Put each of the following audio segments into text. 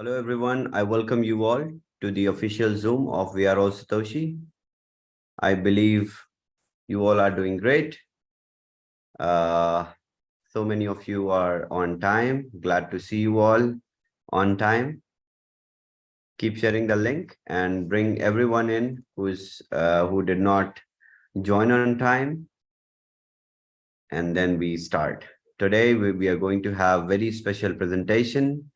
Hello everyone, I welcome you all to the official Zoom of We Are All Satoshi. I believe you all are doing great. So many of you are on time. Glad to see you all on time. Keep sharing the link and bring everyone in who did not join on time. And then we start. Today we are going to have very special presentation,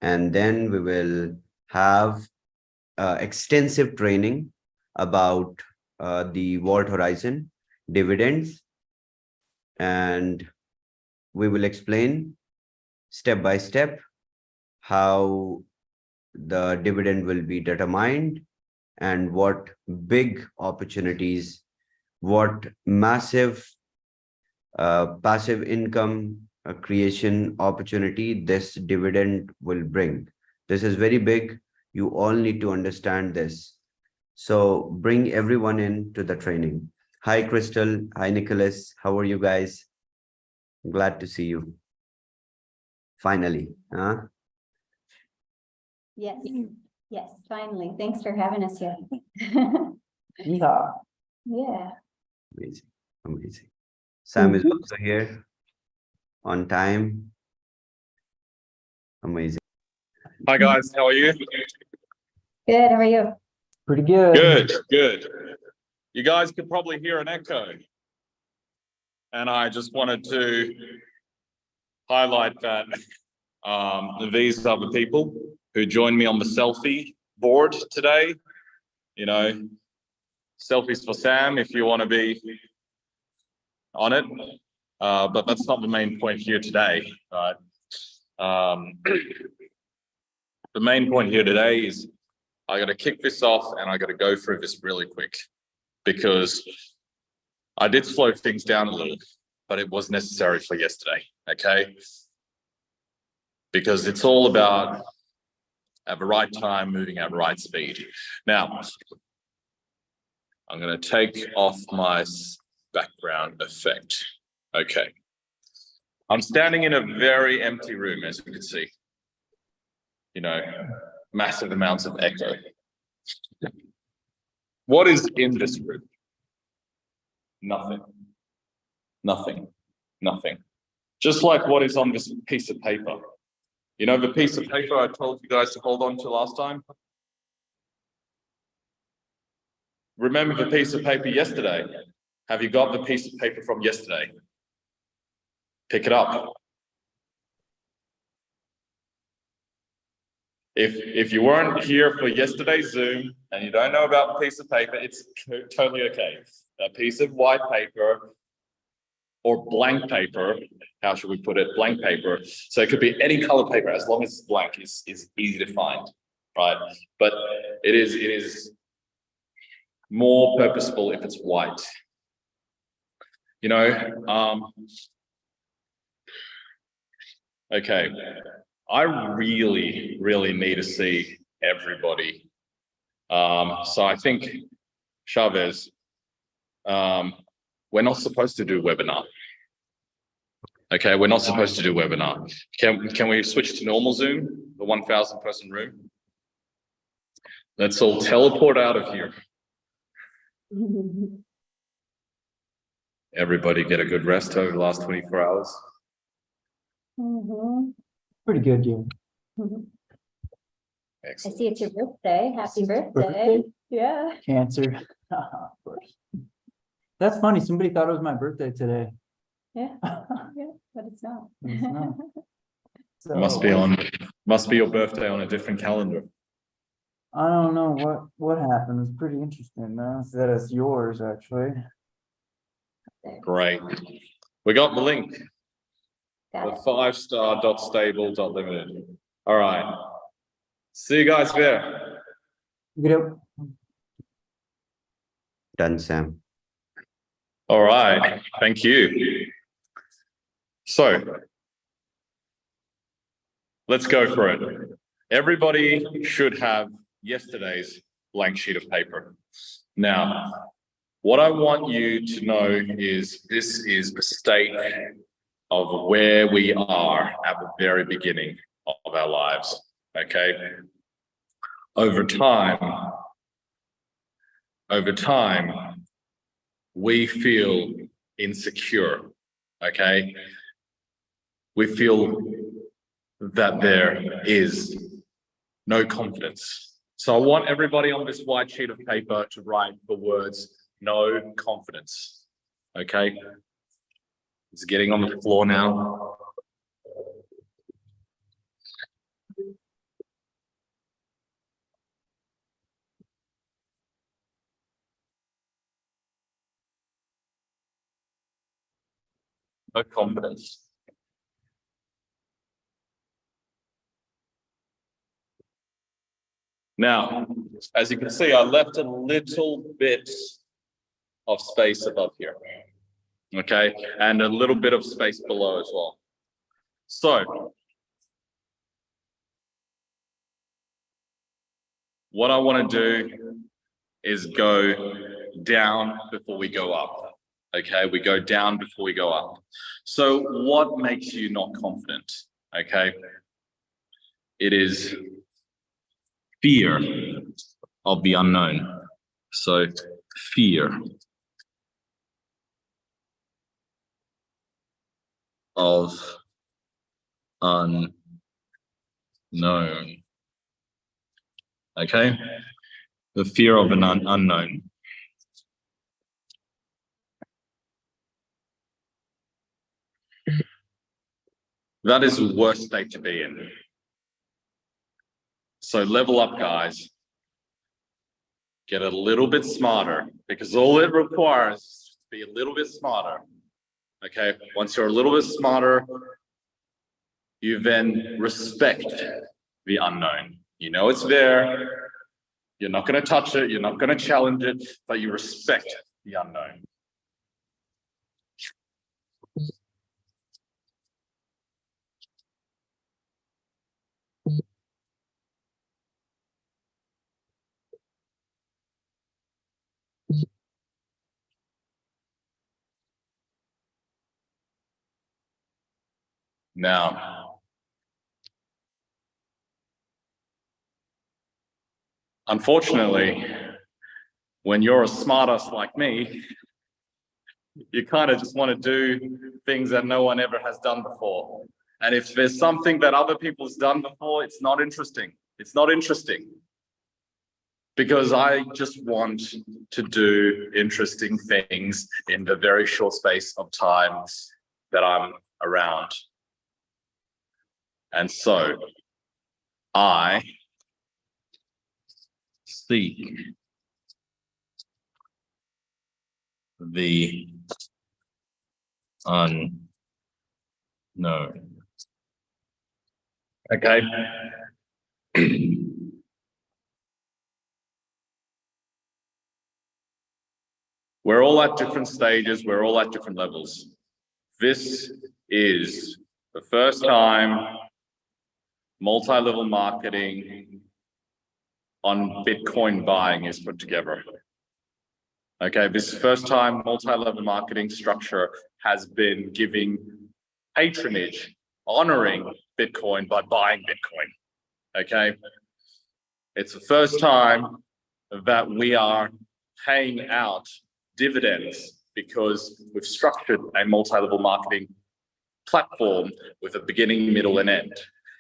and then we will have extensive training about the Vault Horizon dividends, and we will explain step by step how the dividend will be determined and what big opportunities, what massive passive income creation opportunity this dividend will bring. This is very big. You all need to understand this. So bring everyone in to the training. Hi, Crystal. Hi, Nicholas. How are you guys? Glad to see you. Finally. Huh? Yes. Yes, finally. Thanks for having us here. Yeah. Yeah. Amazing. Amazing. Sam is also here on time. Amazing. Hi guys, how are you? Good. How are you? Pretty good. Good. You guys could probably hear an echo. And I just wanted to highlight that these are the people who joined me on the selfie board today. You know, selfies for Sam if you want to be on it. But that's not the main point here today, right? The main point here today is I got to kick this off and I got to go through this really quick because I did slow things down a little, but it was necessary for yesterday, okay? Because it's all about at the right time, moving at right speed. Now, I'm going to take off my background effect. Okay. I'm standing in a very empty room, as you can see. You know, massive amounts of echo. What is in this room? Nothing. Nothing. Nothing. Just like what is on this piece of paper. You know the piece of paper I told you guys to hold on to last time? Remember the piece of paper yesterday? Have you got the piece of paper from yesterday? Pick it up. If you weren't here for yesterday's Zoom and you don't know about the piece of paper, it's totally okay. A piece of white paper or blank paper, how should we put it? Blank paper. So it could be any color paper as long as it's blank is easy to find, right? But it is more purposeful if it's white. You know, okay. I really need to see everybody. So I think, Chavez, we're not supposed to do webinar. Okay, we're not supposed to do webinar. Can we switch to normal Zoom, the 1,000 person room? Let's all teleport out of here. Everybody get a good rest over the last 24 hours. Pretty good, yeah. I Excellent. see it's your birthday. Happy birthday. Yeah. Cancer. Of course. That's funny. Somebody thought it was my birthday today. Yeah. Yeah, but it's not. It's not. So, Must be your birthday on a different calendar. I don't know what happened. It's pretty interesting. Now that it's yours, actually. Great. We got the link. Got The 5star.stable.limited. All right. See you guys there. Yep. Done, Sam. All right. Thank you. So let's go for it. Everybody should have yesterday's blank sheet of paper. Now, what I want you to know is this is the state of where we are at the very beginning of our lives. okay? Over time, we feel insecure, okay? We feel that there is no confidence. So I want everybody on this white sheet of paper to write the words, no confidence, okay? It's getting on the floor now. No confidence. Now, as you can see, I left a little bit of space above here, okay? And a little bit of space below as well. So, what I want to do is go down before we go up, okay? We go down before we go up. So what makes you not confident, okay? It is fear of the unknown. So fear of unknown, okay? The fear of an unknown. That is the worst state to be in. So level up, guys. Get a little bit smarter, because all it requires is to be a little bit smarter. Okay, once you're a little bit smarter, you then respect the unknown. You know it's there. You're not going to touch it. You're not going to challenge it, but you respect the unknown. Now, unfortunately, when you're a smartass like me, you kind of just want to do things that no one ever has done before. And if there's something that other people's done before, it's not interesting. It's not interesting. Because I just want to do interesting things in the very short space of time that I'm around. And so I seek the unknown. Okay. We're all at different stages. We're all at different levels. This is the first time multi-level marketing on Bitcoin buying is put together. Okay, this first time multi-level marketing structure has been giving patronage, honoring Bitcoin by buying Bitcoin. Okay, it's the first time that we are paying out dividends because we've structured a multi-level marketing platform with a beginning, middle, and end.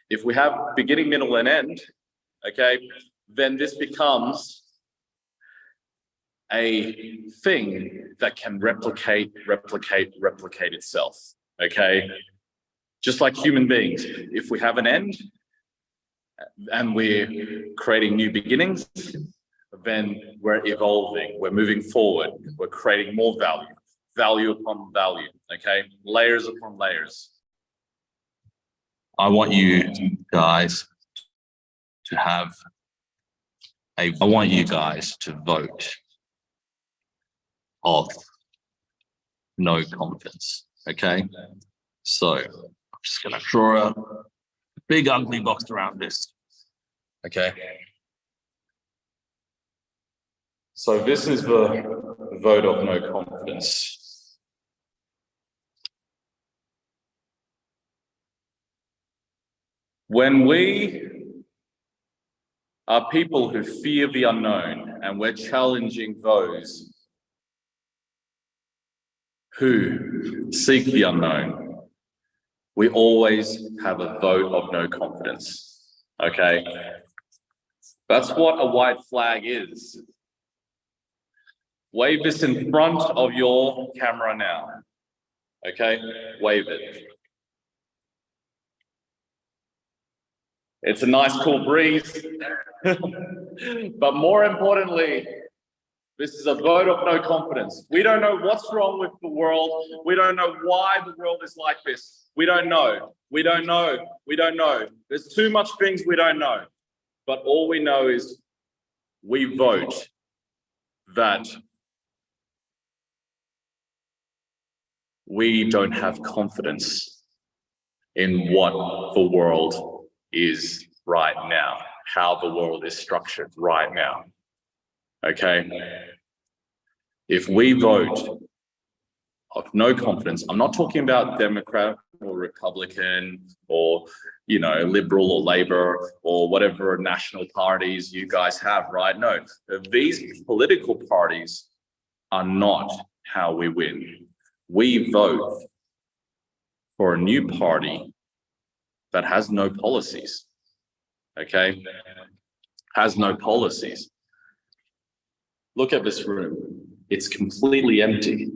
If we have beginning, middle, and end, okay, then this becomes a thing that can replicate itself, okay? Just like human beings, if we have an end and we're creating new beginnings, then we're evolving, we're moving forward, we're creating more value, value upon value, okay? Layers upon layers. I want you guys to have I want you guys to vote of no confidence, okay? So I'm just gonna draw a big ugly box around this, okay? So this is the vote of no confidence. When we are people who fear the unknown, and we're challenging those who seek the unknown. We always have a vote of no confidence, okay? That's what a white flag is. Wave this in front of your camera now, okay? Wave it. It's a nice cool breeze, but more importantly, this is a vote of no confidence. We don't know what's wrong with the world. We don't know why the world is like this. We don't know. We don't know. We don't know. There's too much things we don't know. But all we know is we vote that we don't have confidence in what the world is right now, how the world is structured right now. Okay? If we vote of no confidence, I'm not talking about Democrat or Republican or, you know, Liberal or Labor or whatever national parties you guys have, right? No, these political parties are not how we win. We vote for a new party that has no policies, okay? Has no policies. Look at this room. It's completely empty,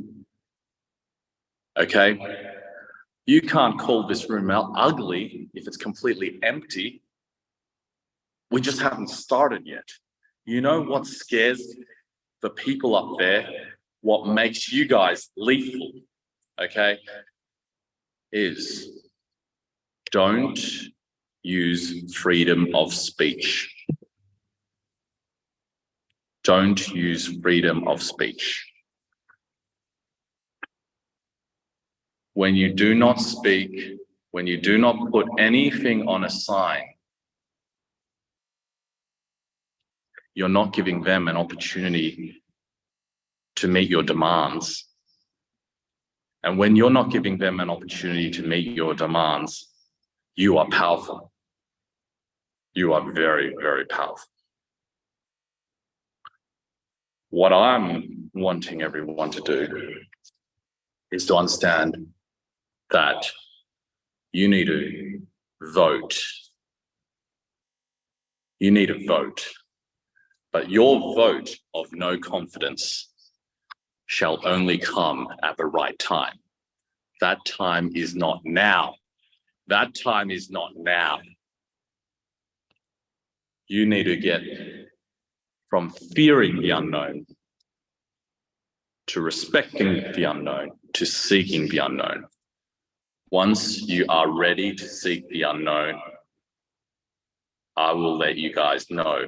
okay? You can't call this room out ugly if it's completely empty. We just haven't started yet. You know what scares the people up there? What makes you guys lethal, okay? Is don't use freedom of speech. Don't use freedom of speech. When you do not speak, when you do not put anything on a sign, you're not giving them an opportunity to meet your demands. And when you're not giving them an opportunity to meet your demands, you are powerful. You are very, very powerful. What I'm wanting everyone to do is to understand that you need to vote. You need to vote, but your vote of no confidence shall only come at the right time. That time is not now. That time is not now. You need to get from fearing the unknown to respecting the unknown to seeking the unknown. Once you are ready to seek the unknown, I will let you guys know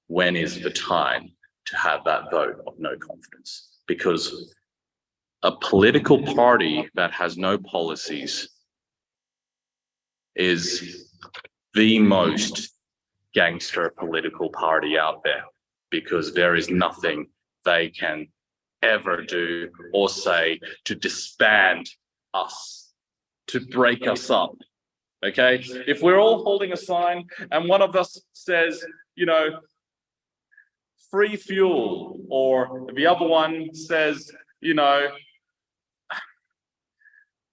when is the time to have that vote of no confidence. Because a political party that has no policies is the most gangster political party out there, because there is nothing they can ever do or say to disband us, to break us up, okay? If we're all holding a sign and one of us says, you know, free fuel, or the other one says, you know,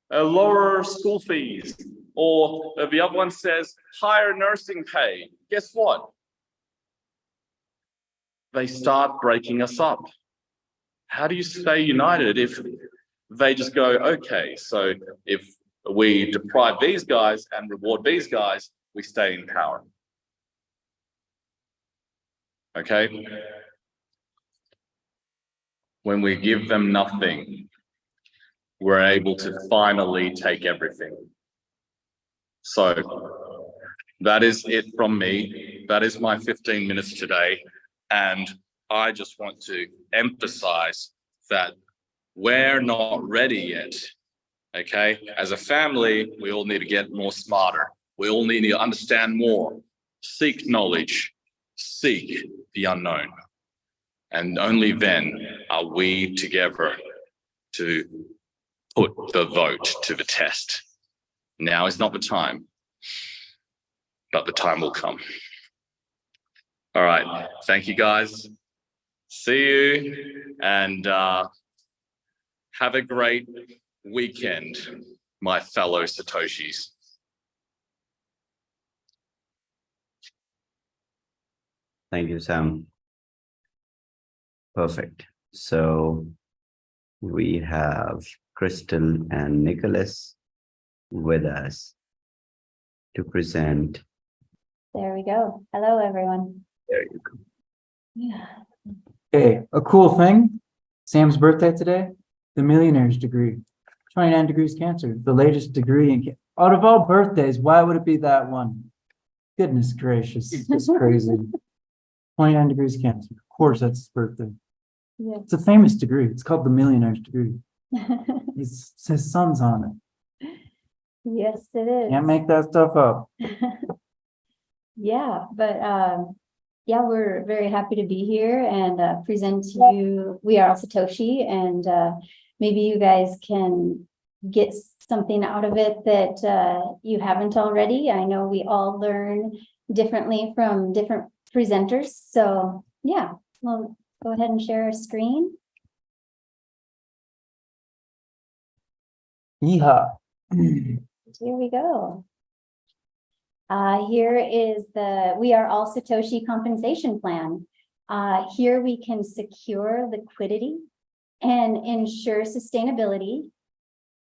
lower school fees, or the other one says higher nursing pay, guess what? They start breaking us up. How do you stay united if they just go, okay, so if we deprive these guys and reward these guys, we stay in power? Okay? When we give them nothing, we're able to finally take everything. So that is it from me. That is my 15 minutes today. And I just want to emphasize that we're not ready yet, okay? As a family, we all need to get more smarter. We all need to understand more, seek knowledge, seek the unknown. And only then are we together to put the vote to the test. Now is not the time, but the time will come. All right. Thank you, guys. See you and have a great weekend, my fellow Satoshis. Thank you, Sam. Perfect. So we have Crystal and Nicholas with us to present. There we go. Hello, everyone. There you go. Yeah. Okay, a cool thing. Sam's birthday today, the millionaire's degree. 29 degrees Cancer, the latest degree in out of all birthdays, why would it be that one? Goodness gracious, it's crazy. 29 degrees Cancer. Of course, that's his birthday. Yeah. It's a famous degree. It's called the millionaire's degree. His son's on it. Yes, it is. Can't make that stuff up. Yeah, but yeah, we're very happy to be here and present to you. We are all Satoshi, and maybe you guys can get something out of it that you haven't already. I know we all learn differently from different presenters. So yeah, we'll go ahead and share our screen. Yeehaw. Here we go. Here is the We Are All Satoshi compensation plan. Here we can secure liquidity and ensure sustainability.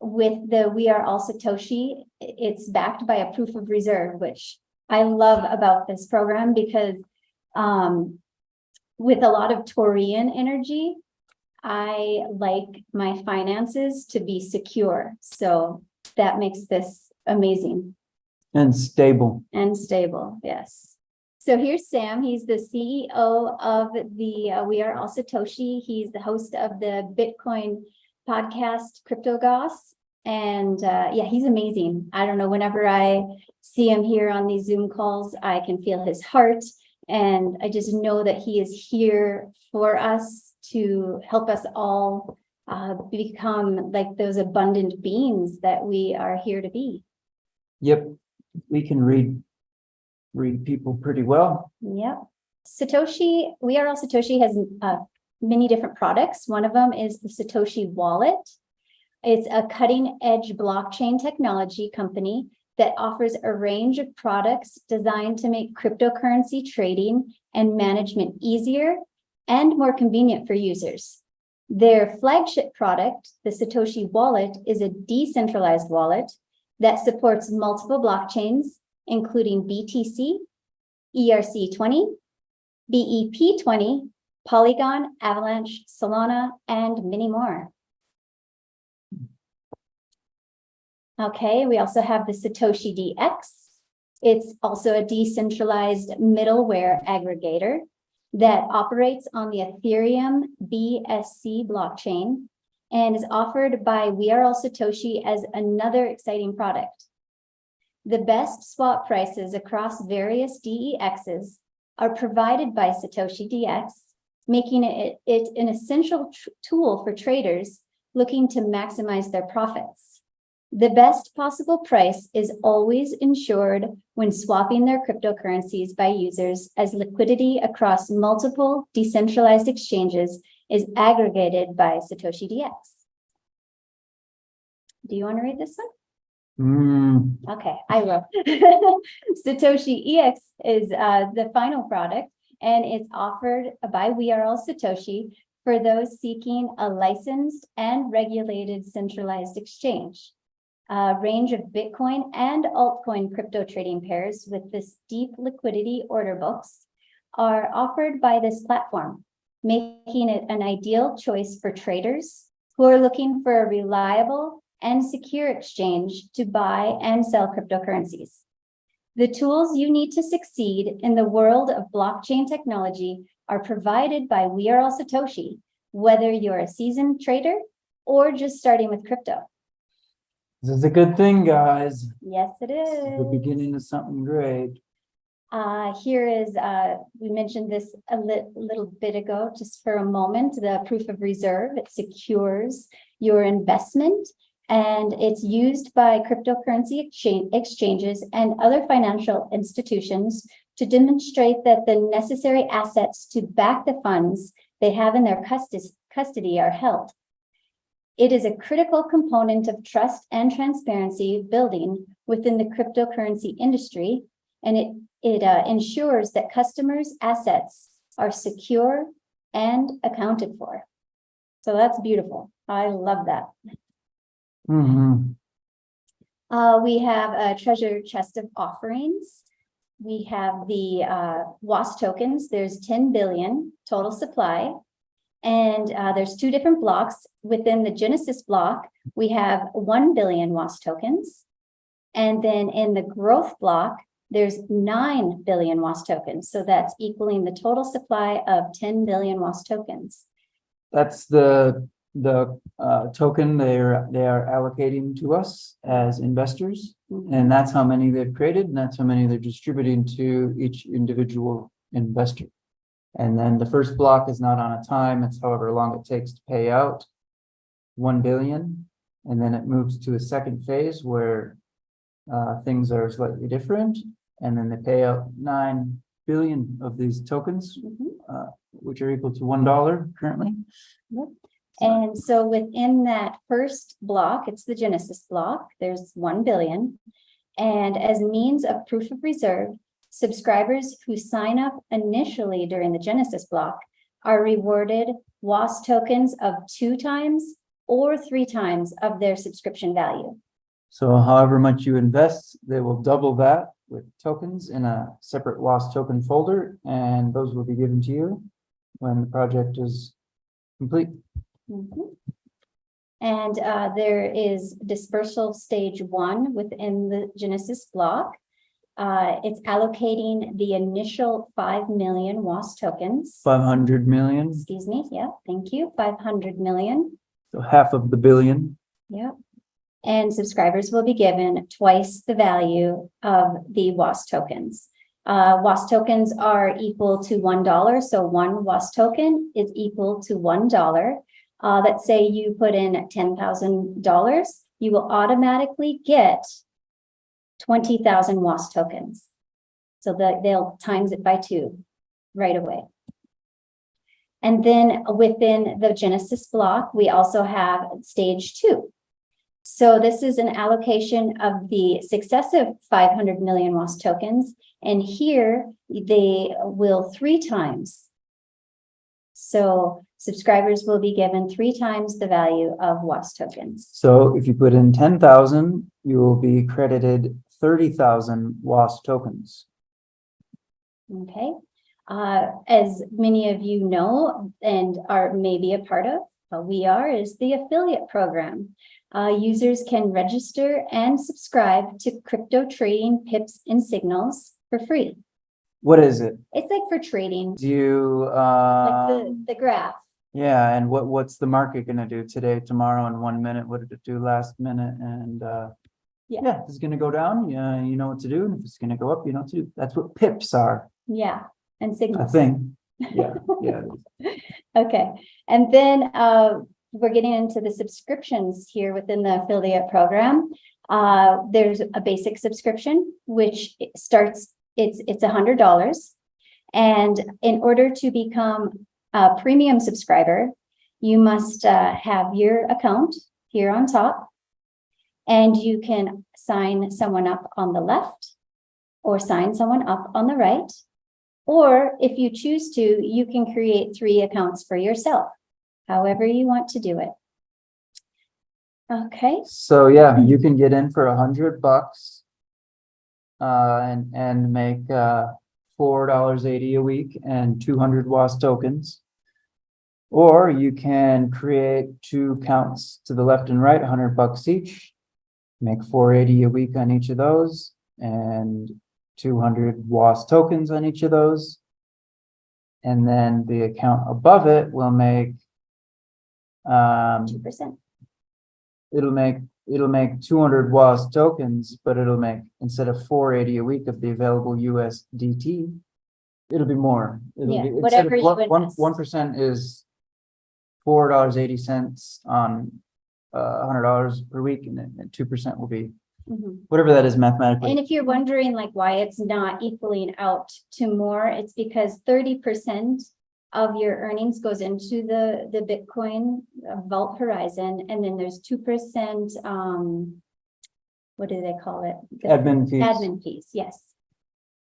With the We Are All Satoshi, it's backed by a proof of reserve, which I love about this program because with a lot of Taurian energy, I like my finances to be secure. So that makes this amazing. And stable. And stable, yes. So here's Sam. He's the CEO of the We Are All Satoshi. He's the host of the Bitcoin podcast, Crypto Goss. And yeah, he's amazing. I don't know, whenever I see him here on these Zoom calls, I can feel his heart. And I just know that he is here for us to help us all become like those abundant beings that we are here to be. Yep. We can read people pretty well. Yep. Satoshi, We Are All Satoshi has many different products. One of them is the Satoshi Wallet. It's a cutting edge blockchain technology company that offers a range of products designed to make cryptocurrency trading and management easier and more convenient for users. Their flagship product, the Satoshi Wallet, is a decentralized wallet that supports multiple blockchains, including BTC, ERC20, BEP20, Polygon, Avalanche, Solana, and many more. Okay, we also have the Satoshi DX. It's also a decentralized middleware aggregator that operates on the Ethereum BSC blockchain and is offered by We Are All Satoshi as another exciting product. The best swap prices across various DEXs are provided by Satoshi DX, making it an essential tool for traders looking to maximize their profits. The best possible price is always ensured when swapping their cryptocurrencies by users, as liquidity across multiple decentralized exchanges is aggregated by Satoshi DX. Do you want to read this one? Okay, I will. Satoshi EX is the final product, and it's offered by We Are All Satoshi for those seeking a licensed and regulated centralized exchange. A range of Bitcoin and altcoin crypto trading pairs with this deep liquidity order books are offered by this platform, making it an ideal choice for traders who are looking for a reliable and secure exchange to buy and sell cryptocurrencies. The tools you need to succeed in the world of blockchain technology are provided by We Are All Satoshi, whether you're a seasoned trader or just starting with crypto. This is a good thing, guys. Yes, it is. The beginning of something great. Here is, we mentioned this a little bit ago, just for a moment, the proof of reserve. It secures your investment, and it's used by cryptocurrency exchanges and other financial institutions to demonstrate that the necessary assets to back the funds they have in their custody are held. It is a critical component of trust and transparency building within the cryptocurrency industry, and it ensures that customers' assets are secure and accounted for. So that's beautiful. I love that. Mm-hmm. We have a treasure chest of offerings. We have the WAAS tokens. There's 10 billion total supply. And there's two different blocks. Within the Genesis block, we have 1 billion WAAS tokens. And then in the growth block, there's 9 billion WAAS tokens. So that's equaling the total supply of 10 billion WAAS tokens. That's the token they are allocating to us as investors, and that's how many they've created, and that's how many they're distributing to each individual investor. And then the first block is not on a time; it's however long it takes to pay out 1 billion, and then it moves to a second phase where things are slightly different, and then they pay out 9 billion of these tokens, which are equal to $1 currently. Yep. And so within that first block, it's the Genesis block, there's 1 billion. And as means of proof of reserve, subscribers who sign up initially during the Genesis block are rewarded WAAS tokens of 2 times or 3 times of their subscription value. So however much you invest, they will double that with tokens in a separate WAAS token folder, and those will be given to you when the project is complete. And there is dispersal stage 1 within the Genesis block. It's allocating the initial 5 million WAAS tokens. 500 million, Excuse me. Yeah, thank you. 500 million. so half of the billion. Yep. And subscribers will be given twice the value of the WAAS tokens. WAAS tokens are equal to $1. So 1 WAAS token is equal to $1. Let's say you put in $10,000, you will automatically get 20,000 WAAS tokens. So they'll times it by 2 right away. And then within the Genesis block, we also have stage 2. So this is an allocation of the successive 500 million WAAS tokens. And here they will 3 times. So subscribers will be given 3 times the value of WAAS tokens. So if you put in 10,000, you will be credited 30,000 WAAS tokens. Okay. As many of you know and are maybe a part of, is the affiliate program. Users can register and subscribe to crypto trading pips and signals for free. What is it? It's like for trading, Do you like the graph. yeah, and what's the market gonna do today, tomorrow, in 1 minute? What did it do last minute? And yeah, if it's gonna go down, yeah, you know what to do, and if it's gonna go up, you know what to do. That's what pips are, Yeah, and a signals. thing. Yeah, yeah. Okay, and then we're getting into the subscriptions here within the affiliate program. There's a basic subscription, which starts, it's $100. And in order to become a premium subscriber, you must have your account here on top, and you can sign someone up on the left or sign someone up on the right. Or if you choose to, you can create 3 accounts for yourself, however you want to do it. Okay. So yeah, you can get in for $100 and make $4.80 a week and 200 WAAS tokens. Or you can create 2 accounts to the left and right, $100 each, make $4.80 a week on each of those, and 200 WAAS tokens on each of those. And then the account above it will make 2%. it'll make 200 WAAS tokens, but it'll make, instead of $4.80 a week of the available USDT, it'll be more. It'll Yeah, be, whatever you invest. 1% is $4.80 on $100 per week, and then 2% will be Mhm. whatever that is mathematically. And if you're wondering like why it's not equaling out to more, it's because 30% of your earnings goes into the Bitcoin Vault Horizon, and then there's 2%, what do they call it? Admin fees. Admin fees, yes.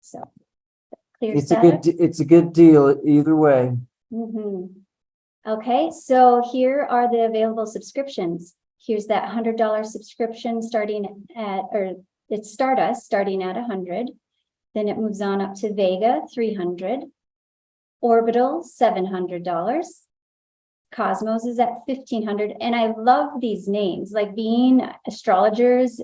So clears It's a that good, up. it's a good deal either way. Okay, so here are the available subscriptions. Here's that $100 subscription starting at, or it's Stardust starting at 100. Then it moves on up to Vega, 300. Orbital, $700. Cosmos is at 1,500. And I love these names, like being astrologers,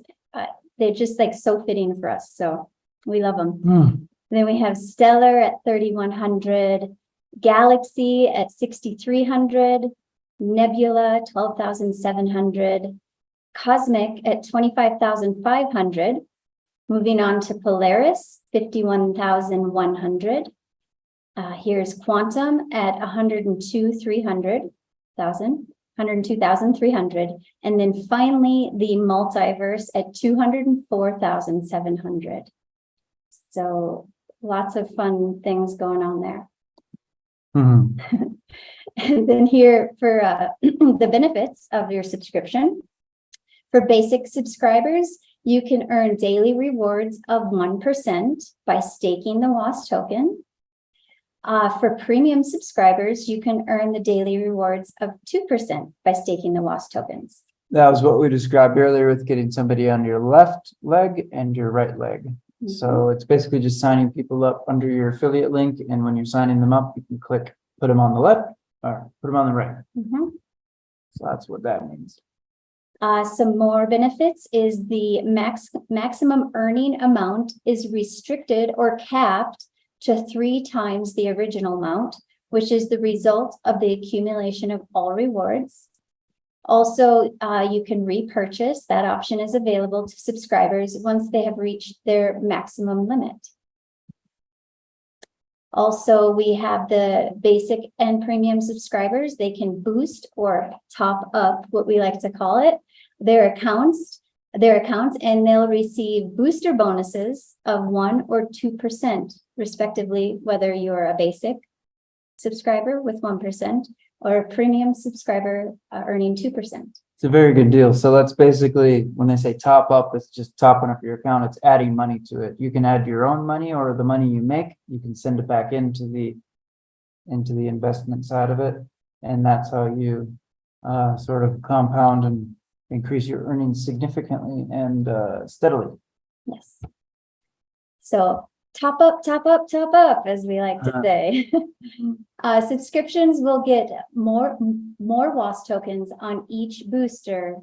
they're just like so fitting for us. So we love them. Then we have Stellar at 3,100, Galaxy at 6,300, Nebula 12,700, Cosmic at 25,500. Moving on to Polaris, 51,100. Here's Quantum at 102,300. And then finally, the Multiverse at 204,700. So lots of fun things going on there. And then here for the benefits of your subscription. For basic subscribers, you can earn daily rewards of 1% by staking the WAAS token. For premium subscribers, you can earn the daily rewards of 2% by staking the WAAS tokens. That was what we described earlier with getting somebody on your left leg and your right leg. So it's basically just signing people up under your affiliate link. And when you're signing them up, you can click, put them on the left or put them on the right. So that's what that means. Some more benefits is the maximum earning amount is restricted or capped to 3 times the original amount, which is the result of the accumulation of all rewards. Also, you can repurchase. That option is available to subscribers once they have reached their maximum limit. Also, we have the basic and premium subscribers. They can boost or top up, what we like to call it, their accounts, and they'll receive booster bonuses of 1 or 2%, respectively, whether you're a basic subscriber with 1% or a premium subscriber earning 2%. It's a very good deal. So that's basically, when they say top up, it's just topping up your account. It's adding money to it. You can add your own money or the money you make. You can send it back into the investment side of it. And that's how you sort of compound and increase your earnings significantly and steadily. Yes. So top up, as we like to say. Subscriptions will get more WAAS tokens on each booster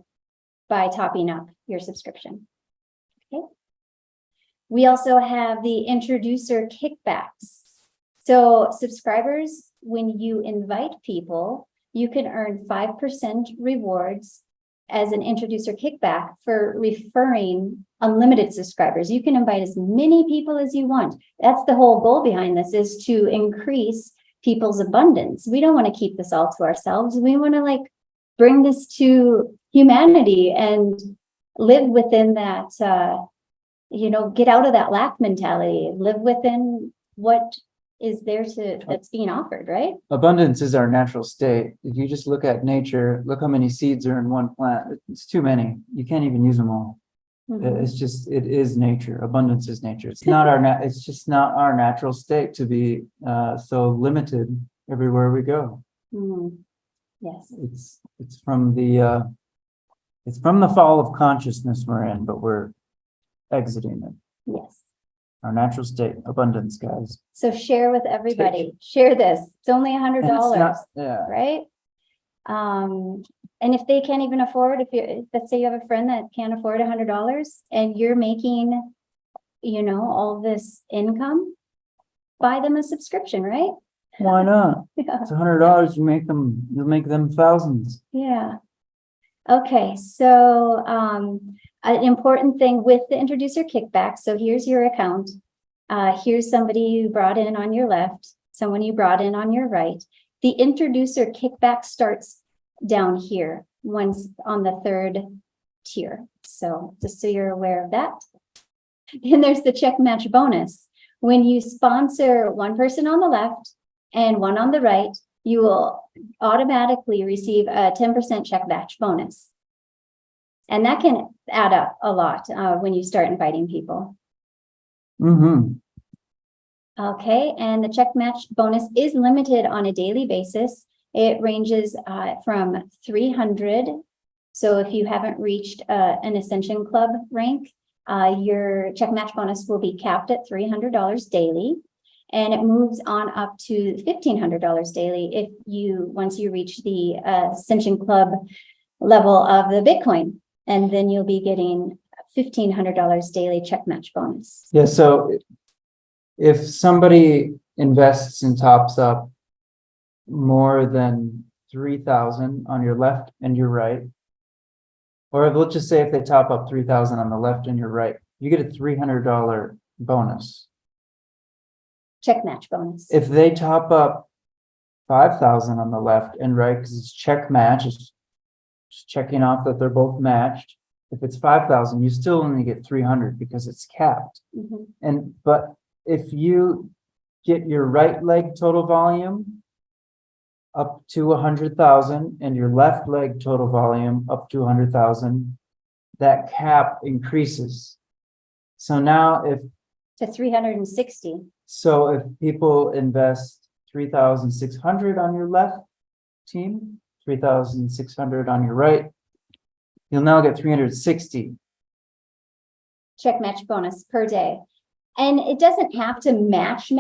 by topping up your subscription. Okay. We also have the introducer kickbacks. So subscribers, when you invite people, you can earn 5% rewards as an introducer kickback for referring unlimited subscribers. You can invite as many people as you want. That's the whole goal behind this, is to increase people's abundance. We don't want to keep this all to ourselves. We want to like bring this to humanity and live within that, get out of that lack mentality, live within what is there that's being offered, right? Abundance is our natural state. If you just look at nature, look how many seeds are in one plant. It's too many. You can't even use them all. It's just, it is nature. Abundance is nature. It's not it's just not our natural state to be so limited everywhere we go. Yes. It's from the fall of consciousness we're in, but we're exiting it. Yes. Our natural state, abundance, guys. So share with everybody. Share this. It's only $100, yeah. right? And if they can't even afford, let's say you have a friend that can't afford $100 and you're making, all this income, buy them a subscription, right? Why not? Yeah. It's $100. You'll make them thousands. Yeah. Okay. So, an important thing with the introducer kickback. So here's your account. Here's somebody you brought in on your left, someone you brought in on your right. The introducer kickback starts down here, once on the third tier. So just so you're aware of that. Then there's the check match bonus. When you sponsor one person on the left and one on the right, you will automatically receive a 10% check match bonus. And that can add up a lot when you start inviting people. Mm-hmm. Okay, and the check match bonus is limited on a daily basis. It ranges from 300. So if you haven't reached an Ascension Club rank, your check match bonus will be capped at $300 daily. And it moves on up to $1,500 daily if once you reach the Ascension Club level of the Bitcoin. And then you'll be getting $1,500 daily check match bonus. Yeah, so if somebody invests and tops up more than 3,000 on your left and your right, or let's just say if they top up 3,000 on the left and your right, you get a $300 bonus. Check match bonus. If they top up 5,000 on the left and right, because it's check match, it's just checking off that they're both matched. If it's 5,000, you still only get 300 because it's capped. Mhm. But if you get your right leg total volume up to 100,000 and your left leg total volume up to 100,000, that cap increases. So now To 360. so if people invest 3,600 on your left team, 3,600 on your right, you'll now get 360. Check match bonus per day. And it doesn't have to match.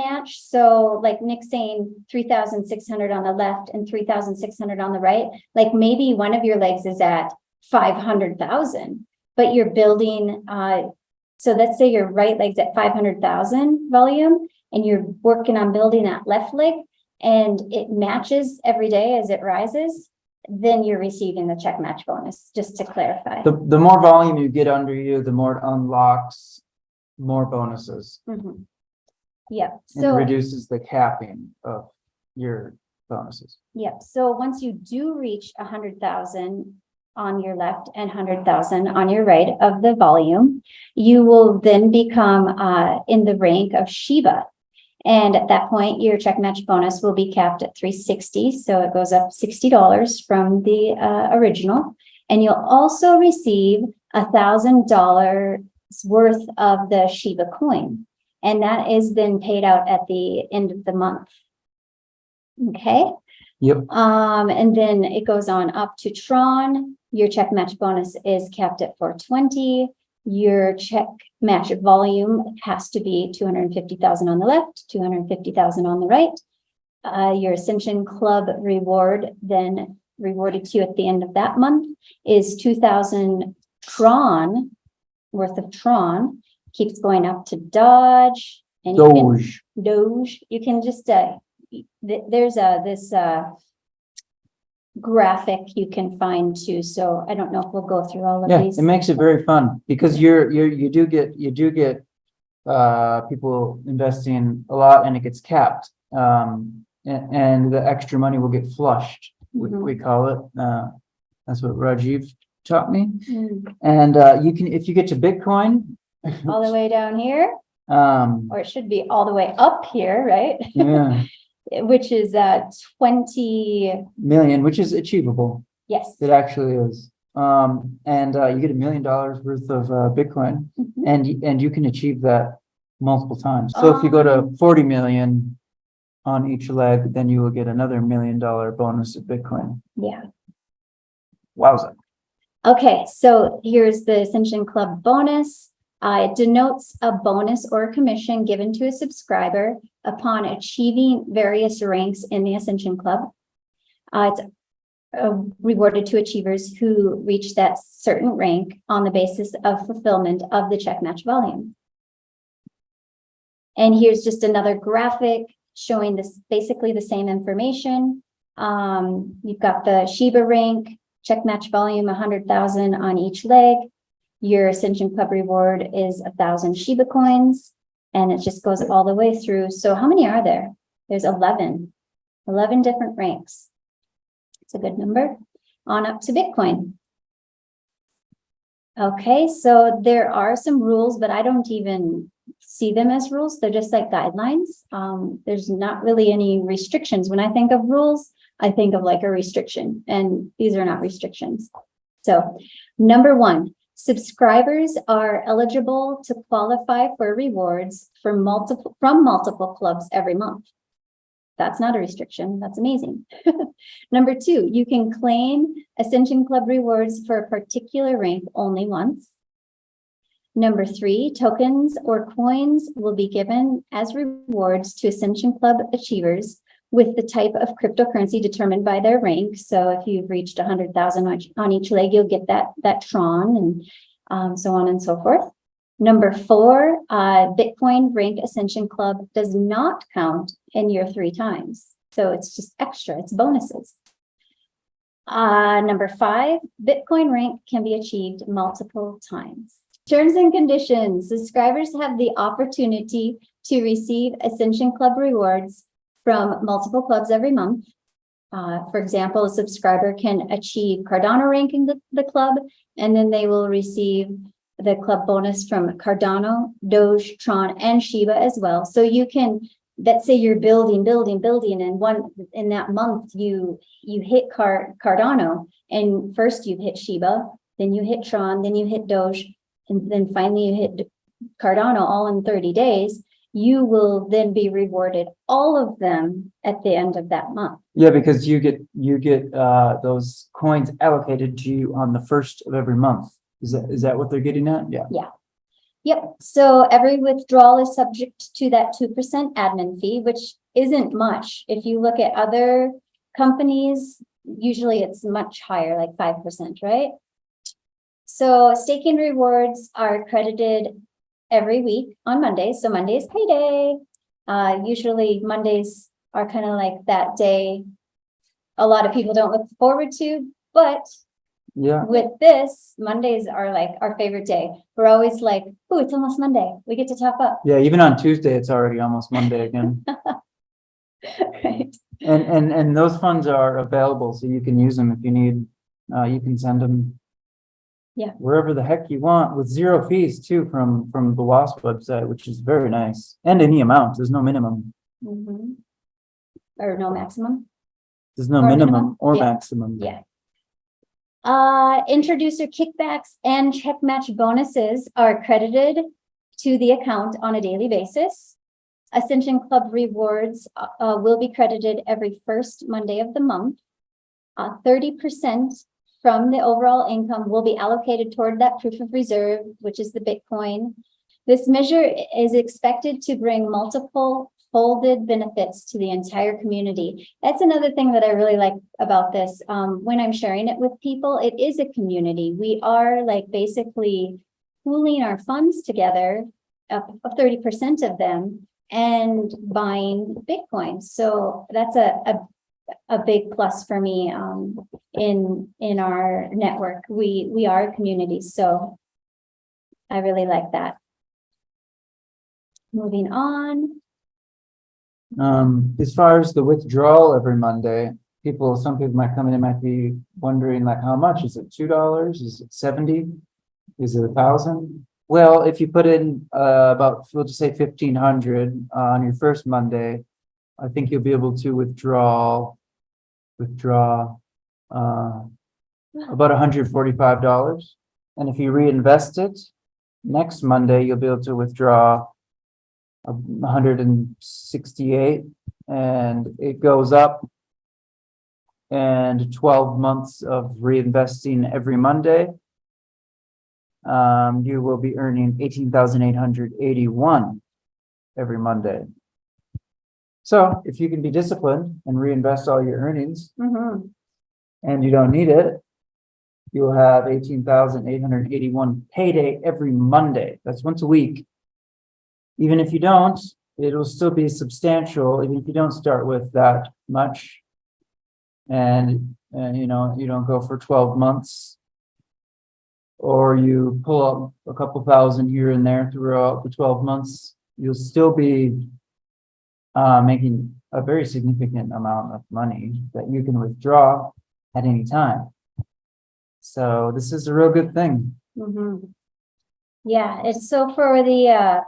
So like Nick's saying 3,600 on the left and 3,600 on the right, like maybe one of your legs is at 500,000, but you're building, so let's say your right leg's at 500,000 volume and you're working on building that left leg and it matches every day as it rises, then you're receiving the check match bonus, just to clarify. The more volume you get under you, the more it unlocks more bonuses. Mhm. Yep. And So reduces the capping of your bonuses. yep. So once you do reach 100,000 on your left and 100,000 on your right of the volume, you will then become in the rank of Shiva. And at that point, your check match bonus will be capped at 360. So it goes up $60 from the original. And you'll also receive $1,000 worth of the Shiba coin. And that is then paid out at the end of the month. Okay. Yep. And then it goes on up to Tron. Your check match bonus is capped at 420. Your check match volume has to be 250,000 on the left, 250,000 on the right. Your Ascension Club reward then rewarded to you at the end of that month is 2,000 Tron worth of Tron. Keeps going up to Dodge and Doge. You can just there's this graphic you can find too. So I don't know if we'll go through all of these. It makes it very fun because you do get people investing a lot and it gets capped. And the extra money will get flushed. We call it. That's what Rajiv taught me. And you can, if you get to Bitcoin, all the way down here, or it should be all the way up here, right? Yeah. Which is 20 million, which is achievable. Yes. It actually is. And you get $1 million worth of Bitcoin, and you can achieve that multiple times. So if you go to 40 million on each leg, then you will get another $1 million bonus of Bitcoin. Yeah. Wowza. Okay, so here's the Ascension Club bonus. It denotes a bonus or a commission given to a subscriber upon achieving various ranks in the Ascension Club. It's rewarded to achievers who reach that certain rank on the basis of fulfillment of the check match volume. And here's just another graphic showing this basically the same information. You've got the Shiba rank, check match volume, 100,000 on each leg. Your Ascension Club reward is 1,000 Shiba coins, and it just goes all the way through. So how many are there? There's 11 different ranks. It's a good number. On up to Bitcoin. Okay, so there are some rules, but I don't even see them as rules. They're just like guidelines. There's not really any restrictions. When I think of rules, I think of like a restriction, and these are not restrictions. So, number one, subscribers are eligible to qualify for rewards from multiple clubs every month. That's not a restriction. That's amazing. Number two, you can claim Ascension Club rewards for a particular rank only once. Number three, tokens or coins will be given as rewards to Ascension Club achievers with the type of cryptocurrency determined by their rank. So if you've reached 100,000 on each leg, you'll get that Tron and so on and so forth. Number four, Bitcoin Rank Ascension Club does not count in your 3 times. So it's just extra, it's bonuses. Number five, Bitcoin rank can be achieved multiple times. Terms and conditions, subscribers have the opportunity to receive Ascension Club rewards from multiple clubs every month. For example, a subscriber can achieve Cardano rank in the club, and then they will receive the club bonus from Cardano, Doge, Tron, and Shiba as well. So you can, let's say you're building, and in that month you hit Cardano, and first you hit Shiba, then you hit Tron, then you hit Doge, and then finally you hit Cardano all in 30 days. You will then be rewarded all of them at the end of that month. Yeah, because you get those coins allocated to you on the first of every month. Is that what they're getting at? Yeah. Yeah. Yep. So every withdrawal is subject to that 2% admin fee, which isn't much. If you look at other companies, usually it's much higher, like 5%, right? So staking rewards are credited every week on Mondays. So Monday is payday. Usually Mondays are kind of like that day a lot of people don't look forward to, but Yeah. with this, Mondays are like our favorite day. We're always like, oh, it's almost Monday. We get to top up. Yeah. Even on Tuesday, it's already almost Monday again. Right. And those funds are available, so you can use them if you need. You can send them. Yeah. Wherever the heck you want with 0 fees too from the WAAS website, which is very nice. And any amount, there's no minimum. Mm-hmm. Or no maximum. There's no Or minimum minimum? or Yeah. maximum. Yeah. Introducer kickbacks and check match bonuses are credited to the account on a daily basis. Ascension Club rewards will be credited every first Monday of the month. 30% from the overall income will be allocated toward that proof of reserve, which is the Bitcoin. This measure is expected to bring multiple folded benefits to the entire community. That's another thing that I really like about this. When I'm sharing it with people, it is a community. We are like basically pooling our funds together, 30% of them, and buying Bitcoin. So that's a big plus for me in our network. We are a community, so I really like that. Moving on. As far as the withdrawal every Monday, some people might come in and might be wondering like, how much is it? $2? Is it 70? Is it 1,000? Well, if you put in about, we'll just say 1,500 on your first Monday, I think you'll be able to withdraw about $145. And if you reinvest it next Monday, you'll be able to withdraw 168, and it goes up, and 12 months of reinvesting every Monday, you will be earning 18,881 every Monday. So if you can be disciplined and reinvest all your earnings, Mm-hmm. and you don't need it, you will have 18,881 payday every Monday. That's once a week. Even if you don't, it will still be substantial, even if you don't start with that much. And you don't go for 12 months, or you pull up a couple thousand here and there throughout the 12 months, you'll still be making a very significant amount of money that you can withdraw at any time. So this is a real good thing. Mhm. Yeah, it's so for the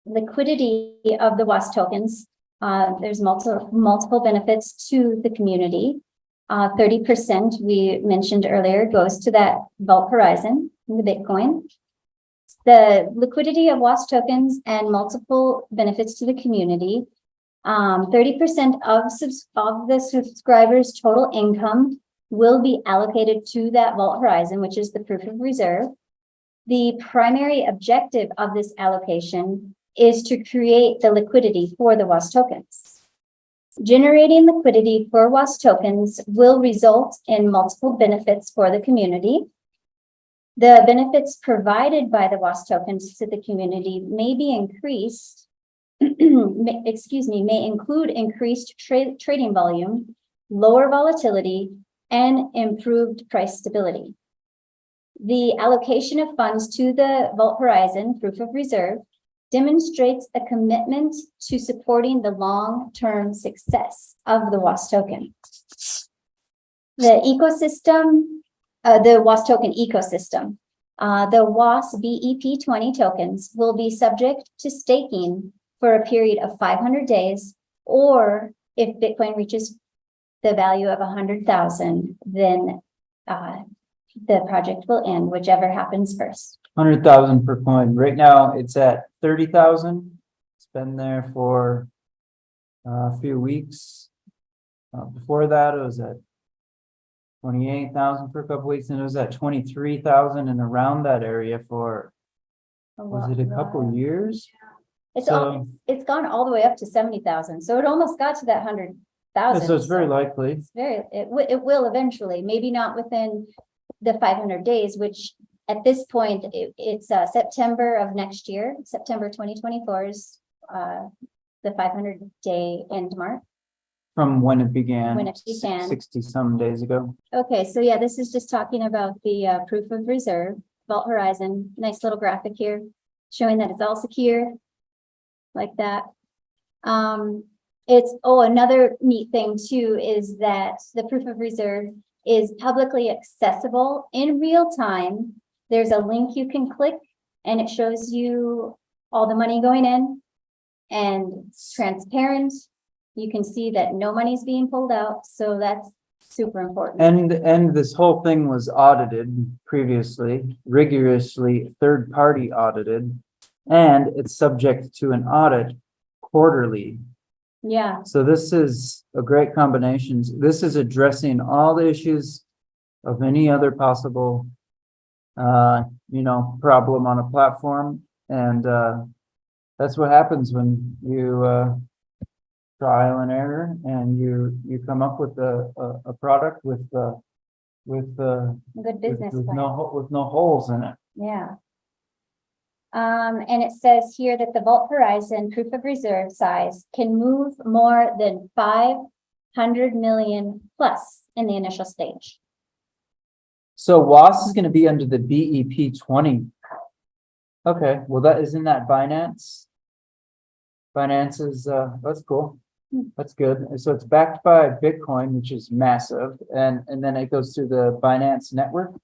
liquidity of the WAAS tokens, there's multiple benefits to the community. 30% we mentioned earlier goes to that Vault Horizon, the Bitcoin. The liquidity of WAAS tokens and multiple benefits to the community. 30% of the subscribers' total income will be allocated to that Vault Horizon, which is the proof of reserve. The primary objective of this allocation is to create the liquidity for the WAAS tokens. Generating liquidity for WAAS tokens will result in multiple benefits for the community. The benefits provided by the WAAS tokens to the community may be increased, may include increased trading volume, lower volatility, and improved price stability. The allocation of funds to the Vault Horizon proof of reserve demonstrates a commitment to supporting the long-term success of the WAAS token. The ecosystem, the WAAS token ecosystem, the WAAS BEP20 tokens will be subject to staking for a period of 500 days, or if Bitcoin reaches the value of 100,000, then the project will end, whichever happens first. 100,000 per coin. Right now it's at 30,000. It's been there for a few weeks. Before that, it was at 28,000 for a couple weeks, and it was at 23,000 and around that area for, was it a couple years? It's So- it's gone all the way up to 70,000. So it almost got to that 100,000. So it's very likely. It's it will eventually, maybe not within the 500 days, which at this point it's September of next year. September 2024 is the 500-day end mark. From when it began. When it began. 60 some days ago. Okay, so yeah, this is just talking about the proof of reserve, Vault Horizon. Nice little graphic here showing that it's all secure like that. Another neat thing too is that the proof of reserve is publicly accessible in real time. There's a link you can click and it shows you all the money going in, and it's transparent. You can see that no money's being pulled out, so that's super important. And this whole thing was audited previously, rigorously third-party audited, and it's subject to an audit quarterly. Yeah, So this is a great combination. This is addressing all the issues of any other possible, problem on a platform. And that's what happens when you trial and error, and you come up with a product with good business plan. no holes in it. Yeah. And it says here that the Vault Horizon proof of reserve size can move more than 500 million plus in the initial stage. So WAAS is going to be under the BEP20. Okay, well that isn't that Binance. Binance is that's cool. That's good. So it's backed by Bitcoin, which is massive, and then it goes through the Binance network.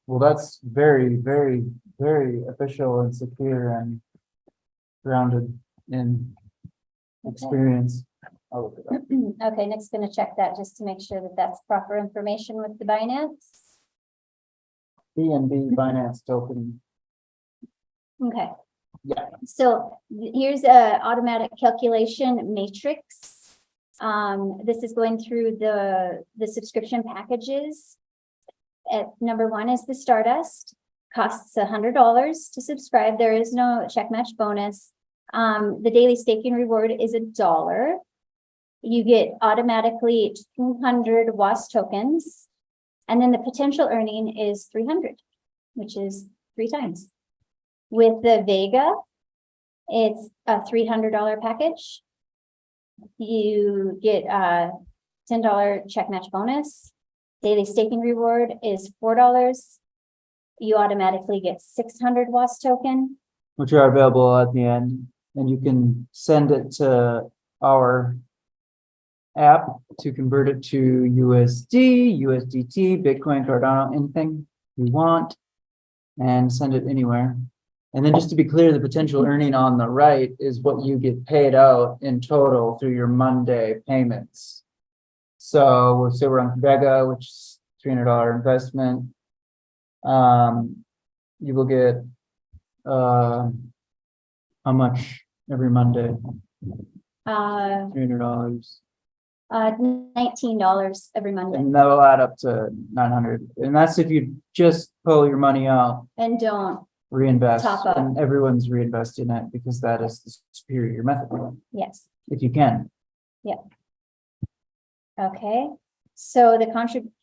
Well, that's very, very, very official and secure and grounded in experience. I'll look it up. Okay, next gonna check that just to make sure that that's proper information with the Binance. BNB Binance token. Okay. Yeah. So here's a automatic calculation matrix. This is going through the subscription packages. At number one is the Stardust, costs $100 to subscribe. There is no check match bonus. The daily staking reward is $1. You get automatically 200 WAAS tokens, and then the potential earning is 300, which is 3 times. With the Vega, it's a $300 package. You get a $10 check match bonus. Daily staking reward is $4. You automatically get 600 WAAS token. Which are available at the end, and you can send it to our app to convert it to USD, USDT, Bitcoin, Cardano, anything. you want and send it anywhere. And then just to be clear, the potential earning on the right is what you get paid out in total through your Monday payments. So we'll say we're on Vega, which is $300 investment. You will get how much every Monday? $300. $19 every Monday. And that'll add up to 900. And that's if you just pull your money out, And don't, reinvest, Top up. and everyone's reinvesting it because that is the superior method, yes. if you can. Okay, so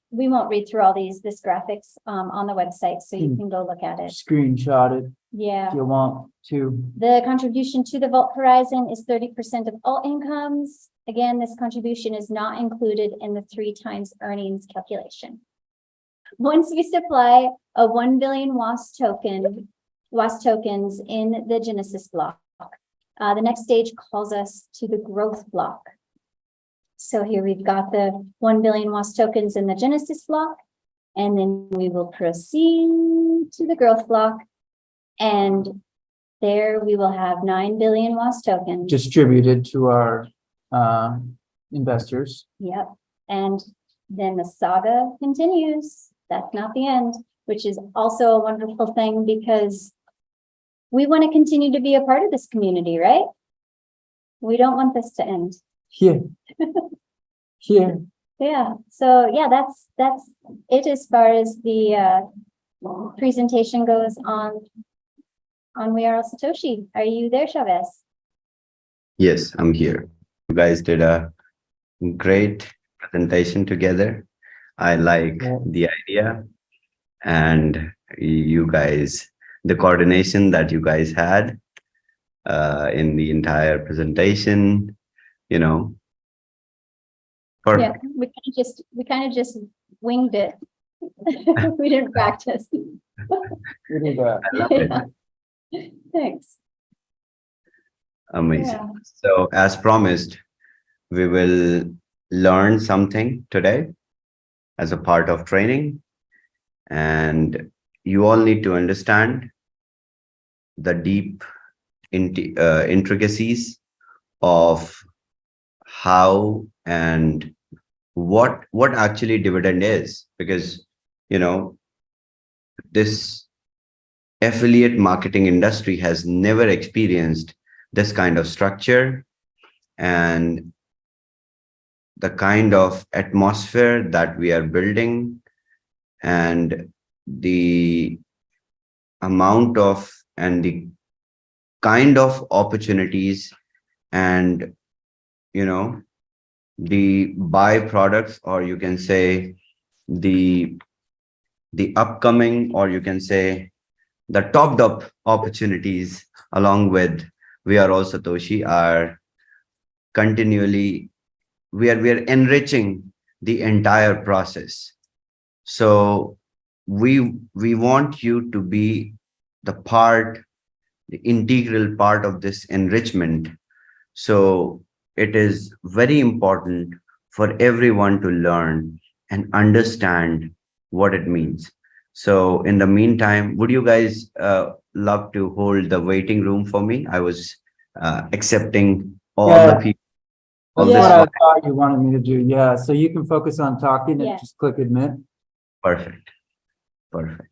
we won't read through all this graphics on the website, so you can go look at it. Screenshot it Yeah. if you want to. The contribution to the Vault Horizon is 30% of all incomes. Again, this contribution is not included in the 3 times earnings calculation. Once we supply a 1 billion WAAS tokens in the Genesis block, the next stage calls us to the growth block. So here we've got the 1 billion WAAS tokens in the Genesis block, and then we will proceed to the growth block. And there we will have 9 billion WAAS tokens. Distributed to our investors. Yep. And then the saga continues. That's not the end, which is also a wonderful thing because we want to continue to be a part of this community, right? We don't want this to end. Here. Here. Yeah. So yeah, that's it as far as the presentation goes on We Are All Satoshi. Are you there, Chavez? Yes, I'm here. You guys did a great presentation together. I like the idea, and you guys, the coordination that you guys had in the entire presentation, you know. Perfect. Yeah, we kind of just winged it. We didn't practice. We did that. I love it. Thanks. Amazing. Yeah. So as promised, we will learn something today as a part of training, and you all need to understand the deep intricacies of how and what actually dividend is, because you know this affiliate marketing industry has never experienced this kind of structure and the kind of atmosphere that we are building and the amount of and the kind of opportunities and you know the byproducts, or you can say the upcoming, or you can say the topped up opportunities along with We Are All Satoshi are continually, we are enriching the entire process. So we want you to be the integral part of this enrichment. So it is very important for everyone to learn and understand what it means. So in the meantime, would you guys love to hold the waiting room for me? I was accepting all the people. That's what I thought you wanted me to do. Yeah. So you can focus on talking and just click admit. Perfect. Perfect.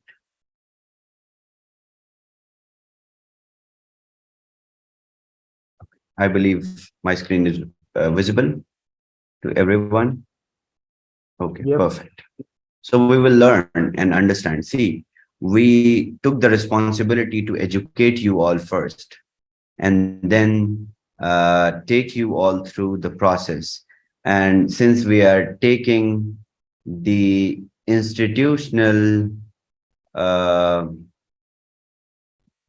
I believe my screen is visible to everyone. Okay, perfect. So we will learn and understand. See, we took the responsibility to educate you all first and then take you all through the process. And since we are taking the institutional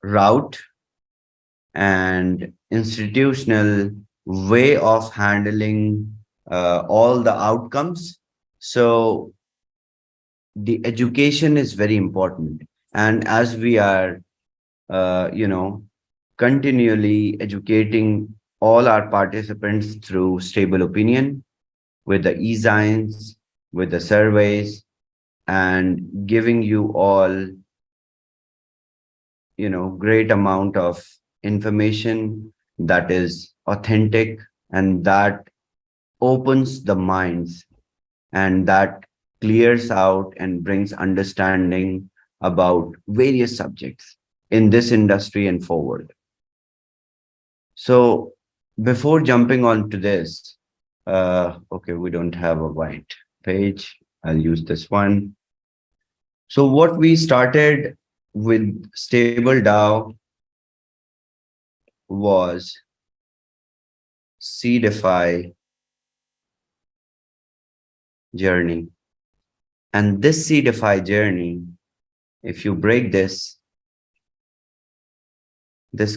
route and institutional way of handling all the outcomes, so the education is very important. And as we are continually educating all our participants through stable opinion, with the e-signs, with the surveys, and giving you all, great amount of information that is authentic and that opens the minds and that clears out and brings understanding about various subjects in this industry and forward. So before jumping on to this, okay, we don't have a white page. I'll use this one. So what we started with Stable DAO was Seedify journey. And this Seedify journey, if you break this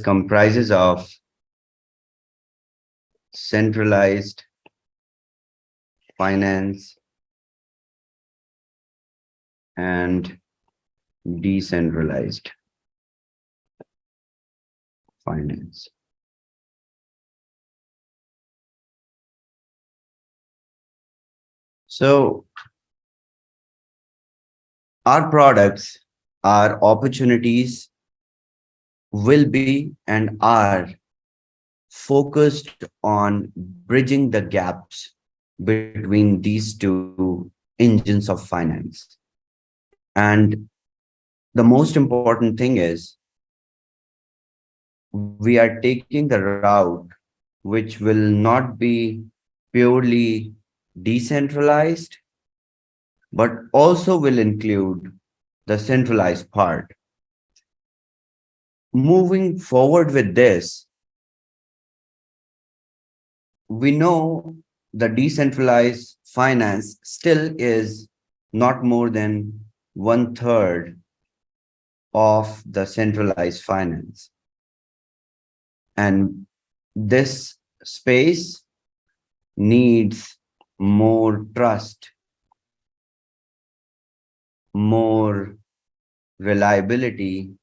comprises of centralized finance and decentralized finance. So our products, our opportunities will be and are focused on bridging the gaps between these two engines of finance. And the most important thing is we are taking the route which will not be purely decentralized, but also will include the centralized part. Moving forward with this, we know the decentralized finance still is not more than 1/3 of the centralized finance. And this space needs more trust, more reliability,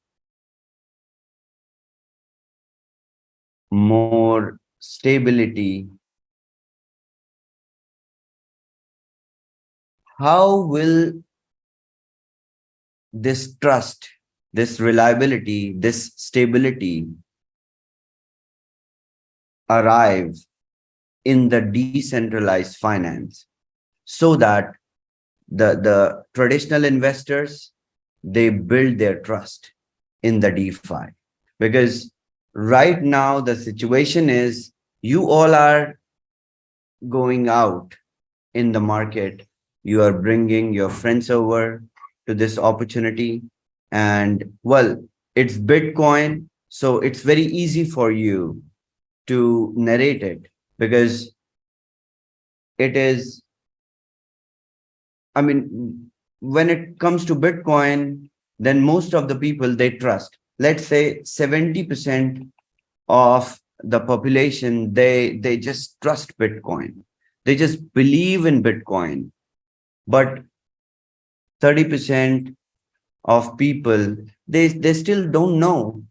more stability. How will this trust, this reliability, this stability arrive in the decentralized finance so that the traditional investors, they build their trust in the DeFi? Because right now the situation is you all are going out in the market, you are bringing your friends over to this opportunity, and well, it's Bitcoin, so it's very easy for you to narrate it because it is, I mean, when it comes to Bitcoin, then most of the people, they trust. Let's say 70% of the population, they just trust Bitcoin. They just believe in Bitcoin. But 30% of people, they still don't know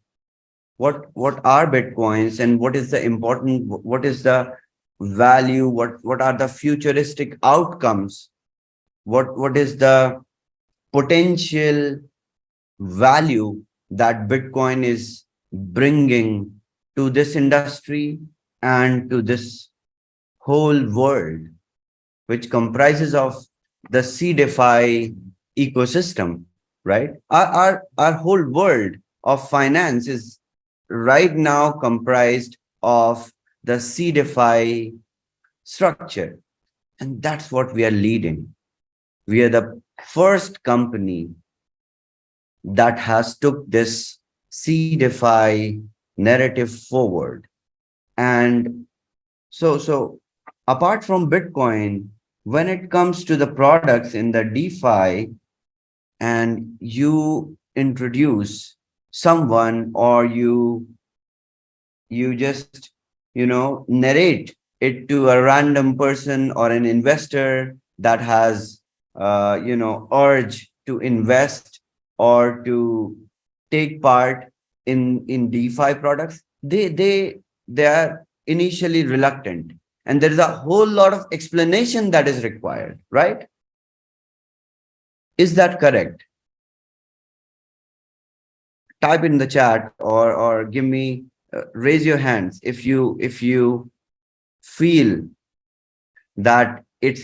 what are Bitcoins and what is the important, what is the value, what are the futuristic outcomes, what is the potential value that Bitcoin is bringing to this industry and to this whole world, which comprises of the CDeFi ecosystem, right? Our whole world of finance is right now comprised of the CDeFi structure. And that's what we are leading. We are the first company that has took this CDeFi narrative forward. And so apart from Bitcoin, when it comes to the products in the DeFi, and you introduce someone or you just narrate it to a random person or an investor that has urge to invest or to take part in DeFi products, they are initially reluctant, and there is a whole lot of explanation that is required, right? Is that correct? Type in the chat or give me, raise your hands if you feel that it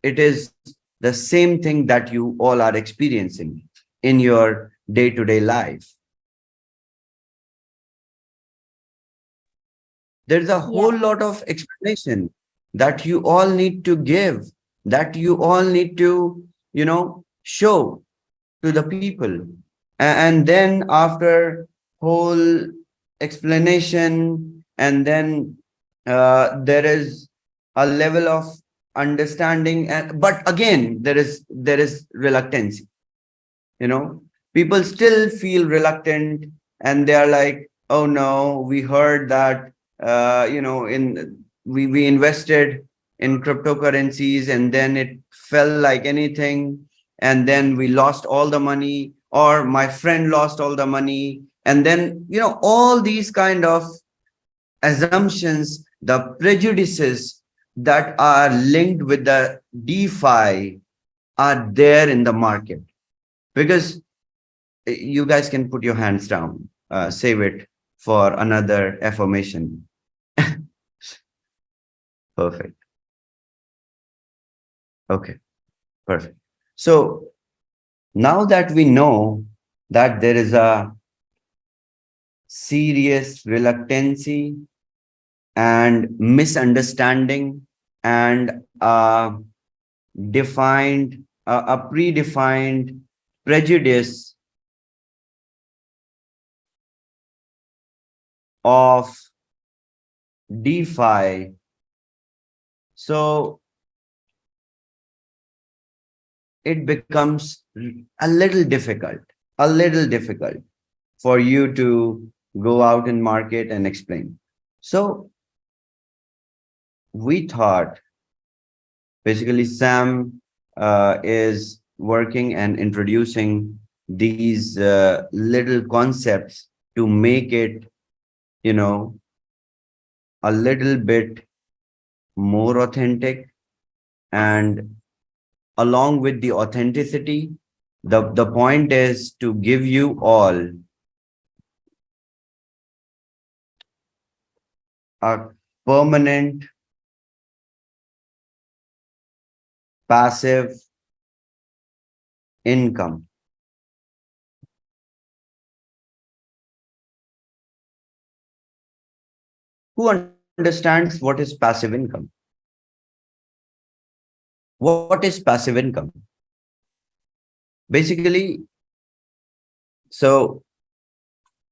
is the same thing that you all are experiencing in your day-to-day life. There's a whole lot of explanation that you all need to give, that you all need to, show to the people. And then after whole explanation, and then there is a level of understanding, but again, there is reluctance. People still feel reluctant, and they are like, oh no, we heard that we invested in cryptocurrencies, and then it fell like anything, and then we lost all the money, or my friend lost all the money, and then all these kind of assumptions, the prejudices that are linked with the DeFi are there in the market. Because you guys can put your hands down, save it for another affirmation. Perfect. Okay, perfect. So now that we know that there is a serious reluctancy and misunderstanding and a predefined prejudice of DeFi. So it becomes a little difficult for you to go out in market and explain. So we thought, basically Sam is working and introducing these little concepts to make it, a little bit more authentic. And along with the authenticity, the point is to give you all a permanent passive income. Who understands what is passive income? What is passive income? Basically, so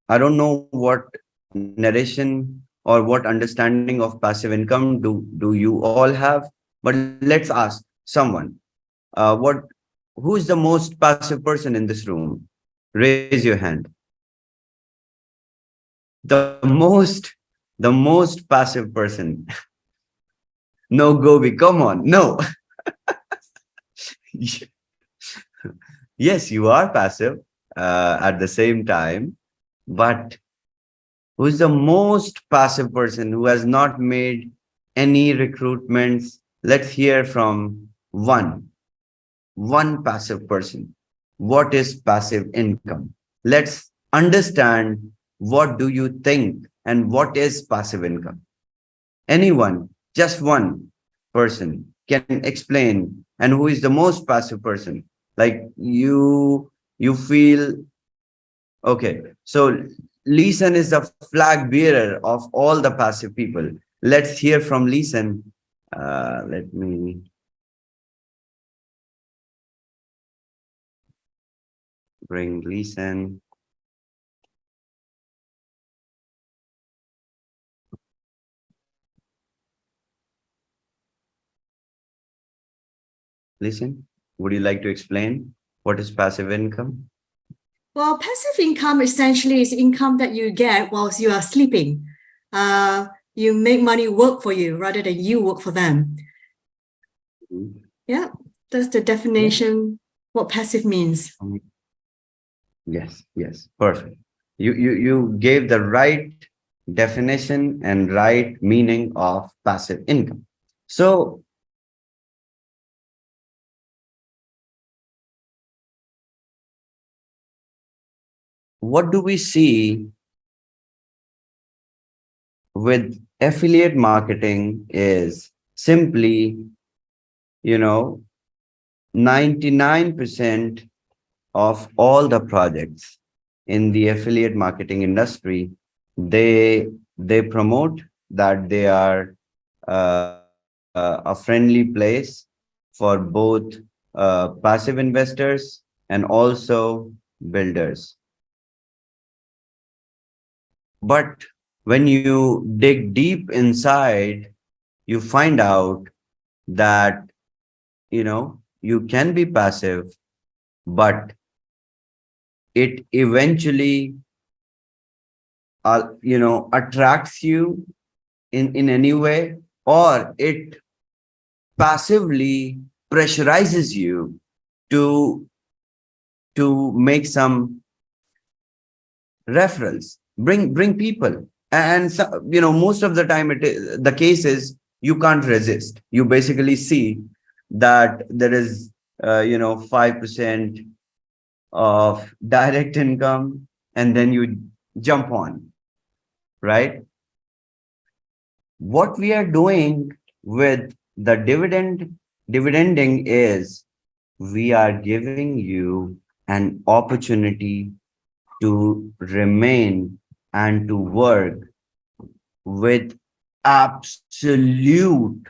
I don't know what narration or what understanding of passive income do you all have, but let's ask someone. Who is the most passive person in this room? Raise your hand. The most passive person. No, Gobi, come on. No. Yes, you are passive at the same time, but who is the most passive person who has not made any recruitments? Let's hear from one passive person. What is passive income? Let's understand, what do you think and what is passive income? Anyone, just one person can explain. And who is the most passive person? Like you feel, okay. So Leeson is the flag bearer of all the passive people. Let's hear from Leeson. Let me bring Leeson. Leeson, would you like to explain what is passive income? Well, passive income essentially is income that you get whilst you are sleeping. You make money work for you rather than you work for them. Mm-hmm. Yeah, that's the definition, what passive means. Yes, perfect. You gave the right definition and right meaning of passive income. So what do we see with affiliate marketing is simply, 99% of all the projects in the affiliate marketing industry, they promote that they are a friendly place for both passive investors and also builders. But when you dig deep inside, you find out that, you can be passive, but it eventually, attracts you in any way, or it passively pressurizes you to make some referrals, bring people. And so, most of the time the case is you can't resist. You basically see that there is 5% of direct income, and then you jump on, right? What we are doing with the dividending is we are giving you an opportunity to remain and to work with absolute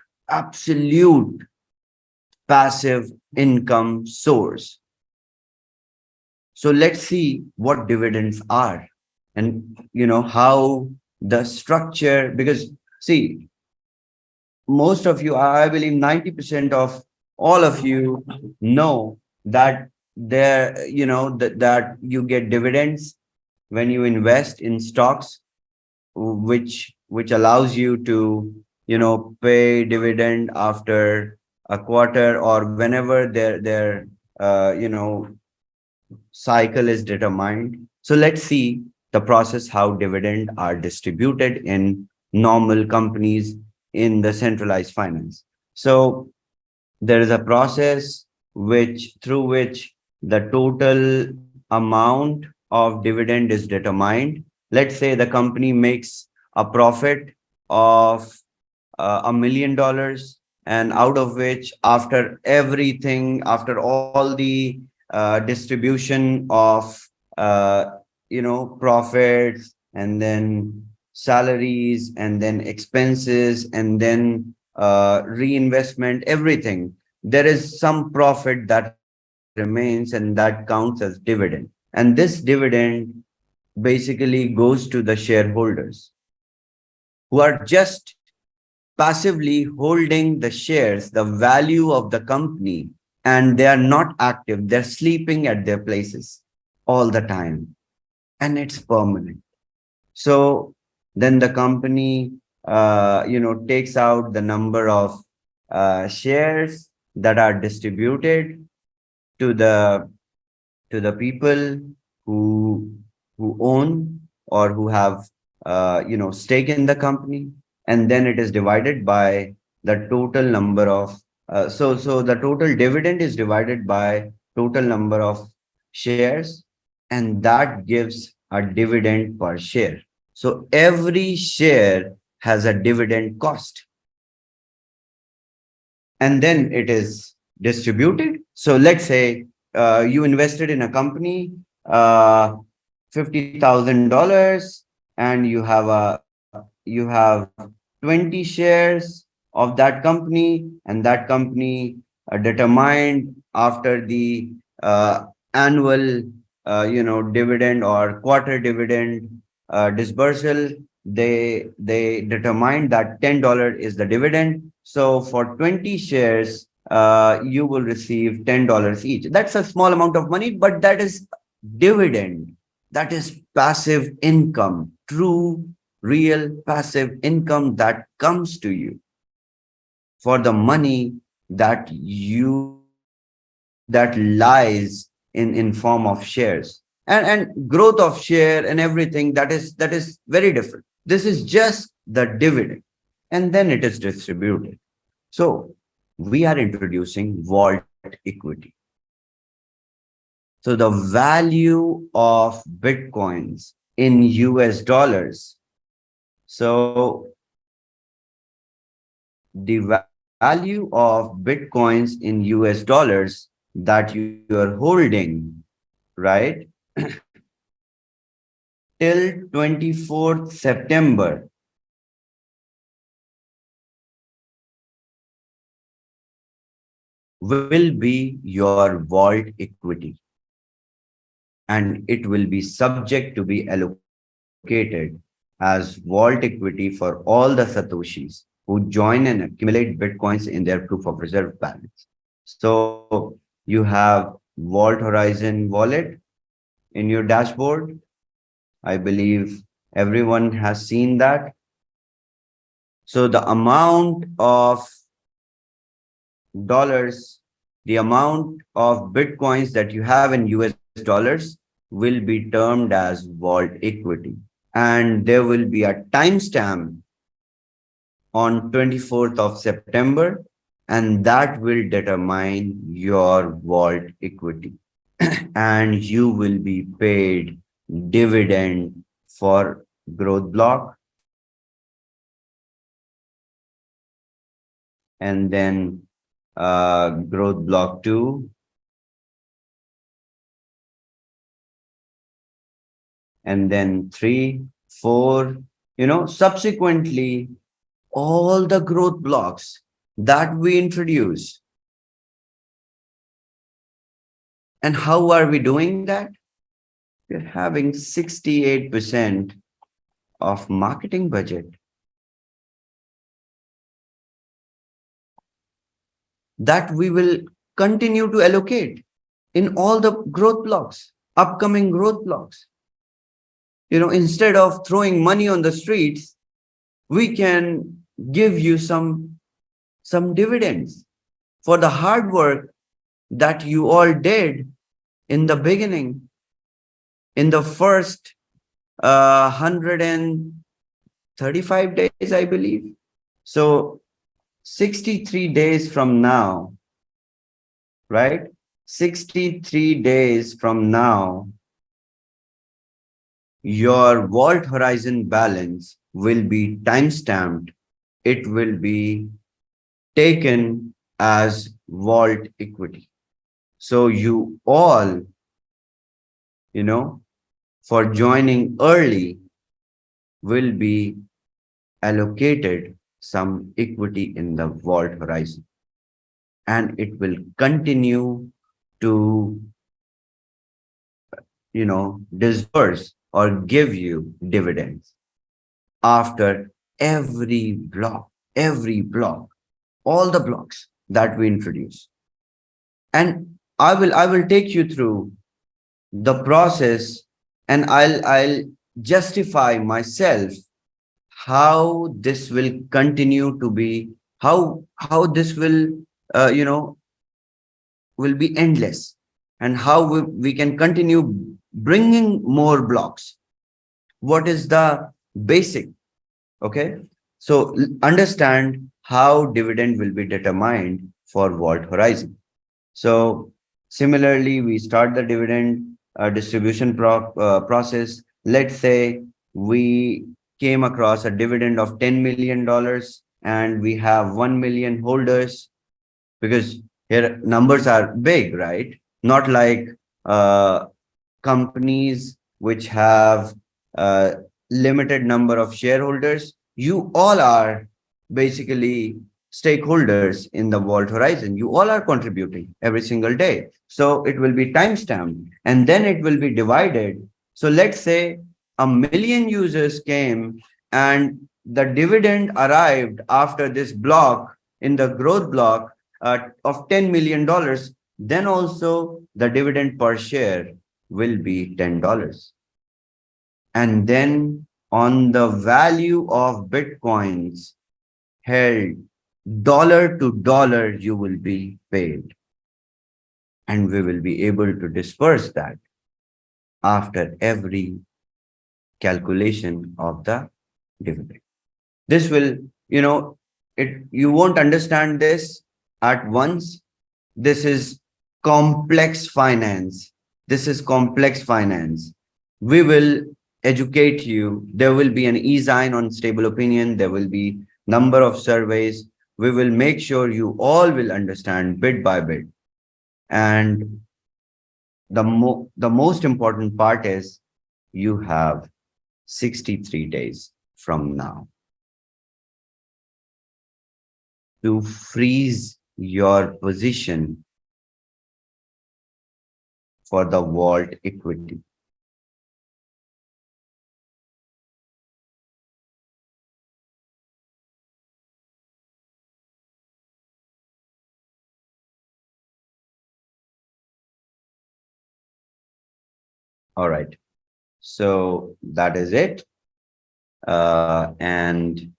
passive income source. So let's see what dividends are, and how the structure, because see, most of you, I believe 90% of all of you know that that you get dividends when you invest in stocks, which allows you to pay dividend after a quarter, or whenever their cycle is determined. So let's see the process how dividend are distributed in normal companies in the centralized finance. So there is a process through which the total amount of dividend is determined. Let's say the company makes a profit of $1 million, and out of which, after everything, after all the distribution of profits, and then salaries, and then expenses, and then reinvestment, everything, there is some profit that remains, and that counts as dividend. And this dividend basically goes to the shareholders who are just passively holding the shares, the value of the company, and they are not active. They're sleeping at their places all the time, and it's permanent. So then the company, takes out the number of shares that are distributed to the people who own or who have stake in the company, and then it is divided by the total number of so the total dividend is divided by total number of shares, and that gives a dividend per share. So every share has a dividend cost, and then it is distributed. So let's say you invested in a company, $50,000, and you have 20 shares of that company, and that company determined after the annual dividend or quarter dividend dispersal, they determined that $10 is the dividend. So for 20 shares, you will receive $10 each. That's a small amount of money, but that is dividend. That is passive income, true, real passive income that comes to you for the money that lies in form of shares, and growth of share and everything, that is very different. This is just the dividend, and then it is distributed. So we are introducing vault equity. So the value of Bitcoins in US dollars. So the value of Bitcoins in US dollars that you are holding, right, till 24th September will be your vault equity, and it will be subject to be allocated as vault equity for all the Satoshis who join and accumulate Bitcoins in their proof of reserve balance. So you have Vault Horizon wallet in your dashboard. I believe everyone has seen that. So the amount of dollars, the amount of Bitcoins that you have in US dollars will be termed as vault equity. And there will be a timestamp on 24th of September, and that will determine your vault equity. And you will be paid dividend for growth block, and then growth block 2, and then 3, 4, subsequently all the growth blocks that we introduce. And how are we doing that? We're having 68% of marketing budget that we will continue to allocate in all the growth blocks, upcoming growth blocks. Instead of throwing money on the streets, we can give you some dividends for the hard work that you all did in the beginning, in the first 135 days, I believe. So 63 days from now, right? 63 days from now, your Vault Horizon balance will be timestamped. It will be taken as vault equity. So you all, for joining early, will be allocated some equity in the Vault Horizon. And it will continue to, disperse or give you dividends after every block, all the blocks that we introduce. And I will take you through the process, and I'll justify myself how this will continue to be, how this will will be endless, and how we can continue bringing more blocks. What is the basic? Okay, so understand how dividend will be determined for Vault Horizon. So similarly, we start the dividend distribution process. Let's say we came across a dividend of $10 million and we have 1 million holders, because here numbers are big, right? Not like companies which have limited number of shareholders. You all are basically stakeholders in the Vault Horizon. You all are contributing every single day. So it will be timestamped and then it will be divided. So let's say 1 million users came and the dividend arrived after this block in the growth block of $10 million. Then also the dividend per share will be $10. And then on the value of Bitcoins held, dollar to dollar, you will be paid. And we will be able to disperse that after every calculation of the dividend. This will, you won't understand this at once. This is complex finance. This is complex finance. We will educate you. There will be an e-sign on stable opinion. There will be number of surveys. We will make sure you all will understand bit by bit. And the most important part is you have 63 days from now to freeze your position for the vault equity. All right. So that is it. And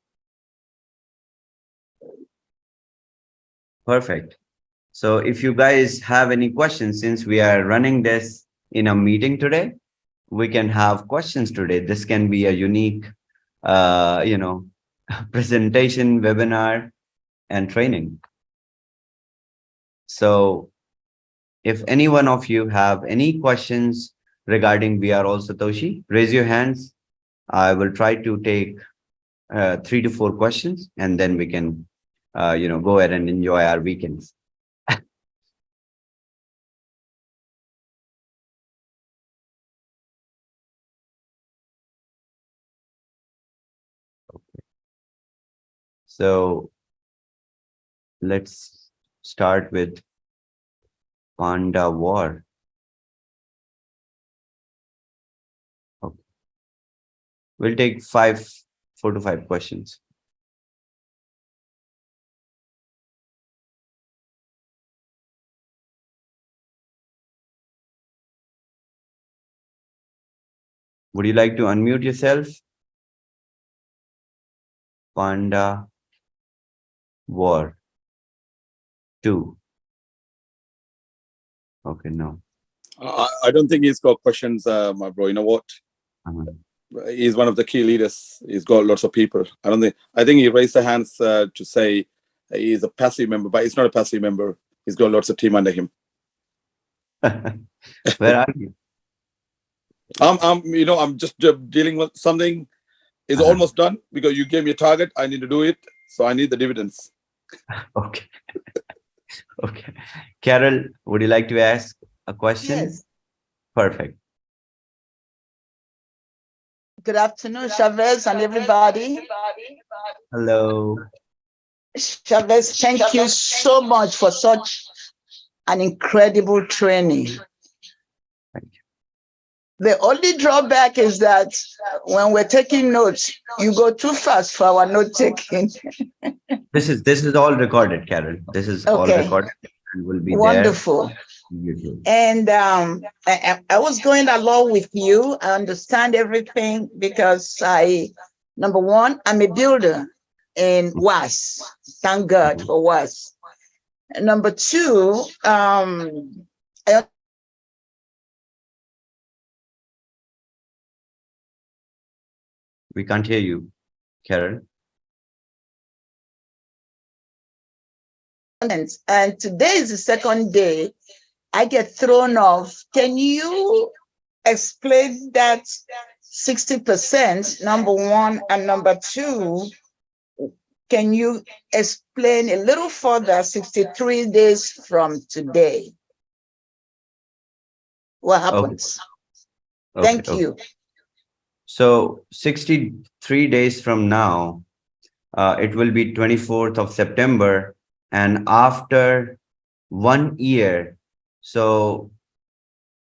perfect. So if you guys have any questions, since we are running this in a meeting today, we can have questions today. This can be a unique, presentation, webinar, and training. So if any one of you have any questions regarding We Are All Satoshi, raise your hands. I will try to take 3 to 4 questions, and then we can, go ahead and enjoy our weekends. So let's start with Panda War. Okay. We'll take 4 to 5 questions. Would you like to unmute yourself? Panda War 2. Okay, no. I don't think he's got questions, my bro. You know what? He's one of the key leaders. He's got lots of people. I think he raised the hands to say he's a passive member, but he's not a passive member. He's got lots of team under him. Where are you? I'm just dealing with something. It's almost done because you gave me a target. I need to do it. So I need the dividends. Okay. Okay. Carol, would you like to ask a question? Yes. Perfect. Good afternoon, Chavez and everybody. Hello. Chavez, thank you so much for such an incredible training. Thank you. The only drawback is that when we're taking notes, you go too fast for our note taking. This is all recorded, Carol. This is all Okay. recorded and will be Wonderful. there. YouTube. And I was going along with you. I understand everything because number one, I'm a builder in WAAS. Thank God for WAAS. And number two, We can't hear you, Carol. and today is the second day I get thrown off. Can you explain that 60%, number one, and number two, can you explain a little further 63 days from today? What happens? Okay, Thank okay. you. So 63 days from now, it will be 24th of September, and after 1 year, so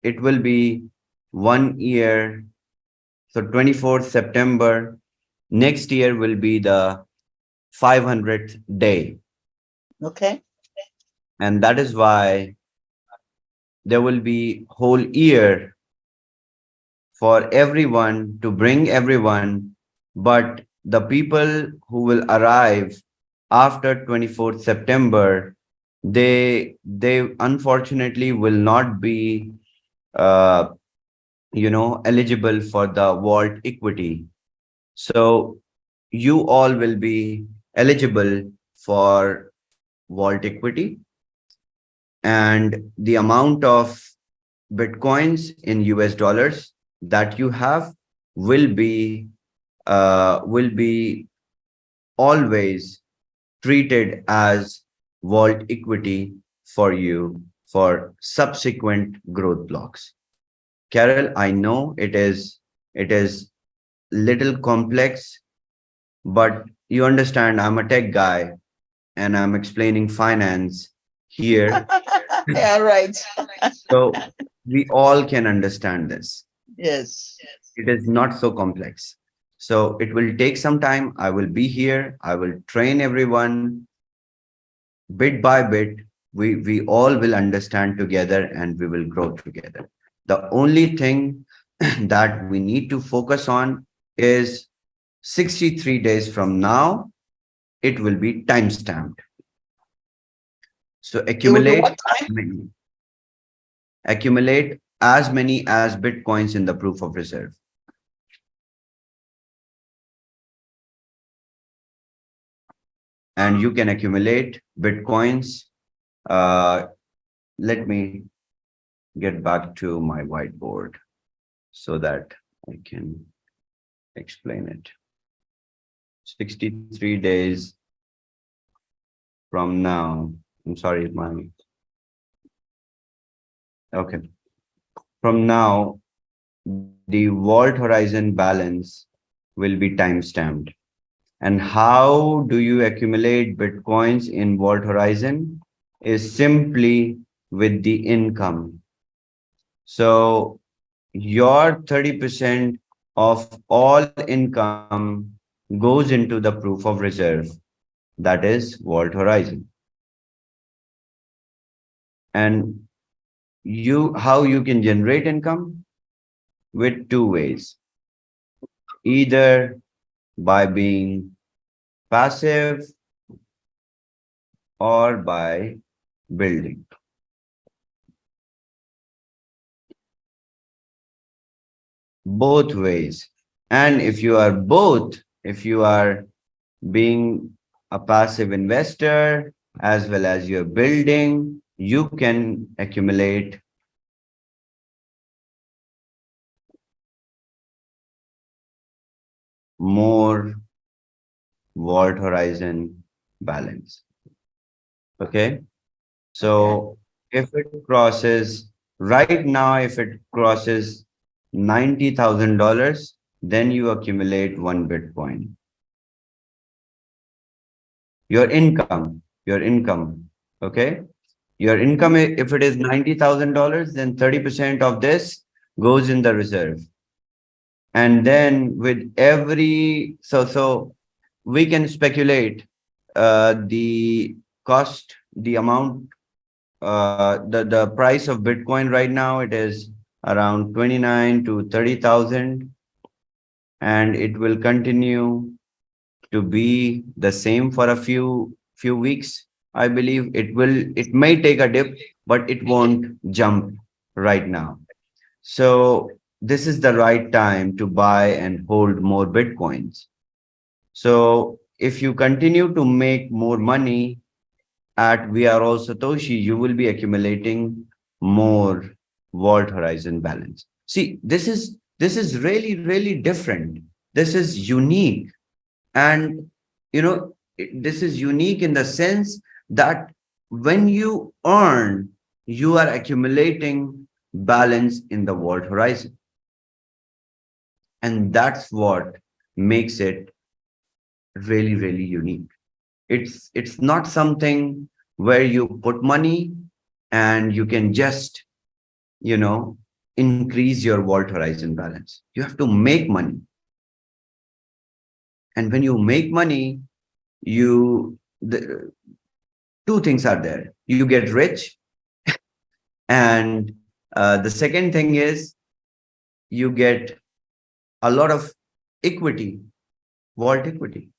it will be 1 year. So 24th September next year will be the 500th day. Okay. And that is why there will be whole year for everyone to bring everyone, but the people who will arrive after 24th September, they unfortunately will not be eligible for the vault equity. So you all will be eligible for vault equity, and the amount of Bitcoins in US dollars that you have will be always treated as vault equity for you for subsequent growth blocks. Carol, I know it is little complex, but you understand I'm a tech guy and I'm explaining finance here. Yeah, right. So we all can understand this. Yes. It is not so complex. So it will take some time. I will be here. I will train everyone bit by bit. We all will understand together and we will grow together. The only thing that we need to focus on is 63 days from now, it will be time stamped. So It will be what time? accumulate as many as Bitcoins in the proof of reserve. And you can accumulate Bitcoins. Let me get back to my whiteboard so that I can explain it. 63 days from now. I'm sorry, okay. From now, the vault horizon balance will be time stamped. And how do you accumulate Bitcoins in vault horizon? Is simply with the income. So your 30% of all income goes into the proof of reserve, that is vault horizon. And how you can generate income? With two ways. Either by being passive or by building. Both ways. And if you are both, if you are being a passive investor as well as you're building, you can accumulate more vault horizon balance. Okay. So if it crosses right now, if it crosses $90,000, then you accumulate 1 Bitcoin. Your income, okay? Your income, if it is $90,000, then 30% of this goes in the reserve. And then with every, so we can speculate the cost, the amount, the price of Bitcoin right now, it is around 29 to 30,000, and it will continue to be the same for a few weeks. I believe it may take a dip, but it won't jump right now. So this is the right time to buy and hold more Bitcoins. So if you continue to make more money at We Are All Satoshi, you will be accumulating more vault horizon balance. See, this is really, really different. This is unique. And, this is unique in the sense that when you earn, you are accumulating balance in the vault horizon. And that's what makes it really, really unique. It's not something where you put money and you can just, increase your vault horizon balance. You have to make money. And when you make money, two things are there. You get rich. And the second thing is you get a lot of equity, vault equity,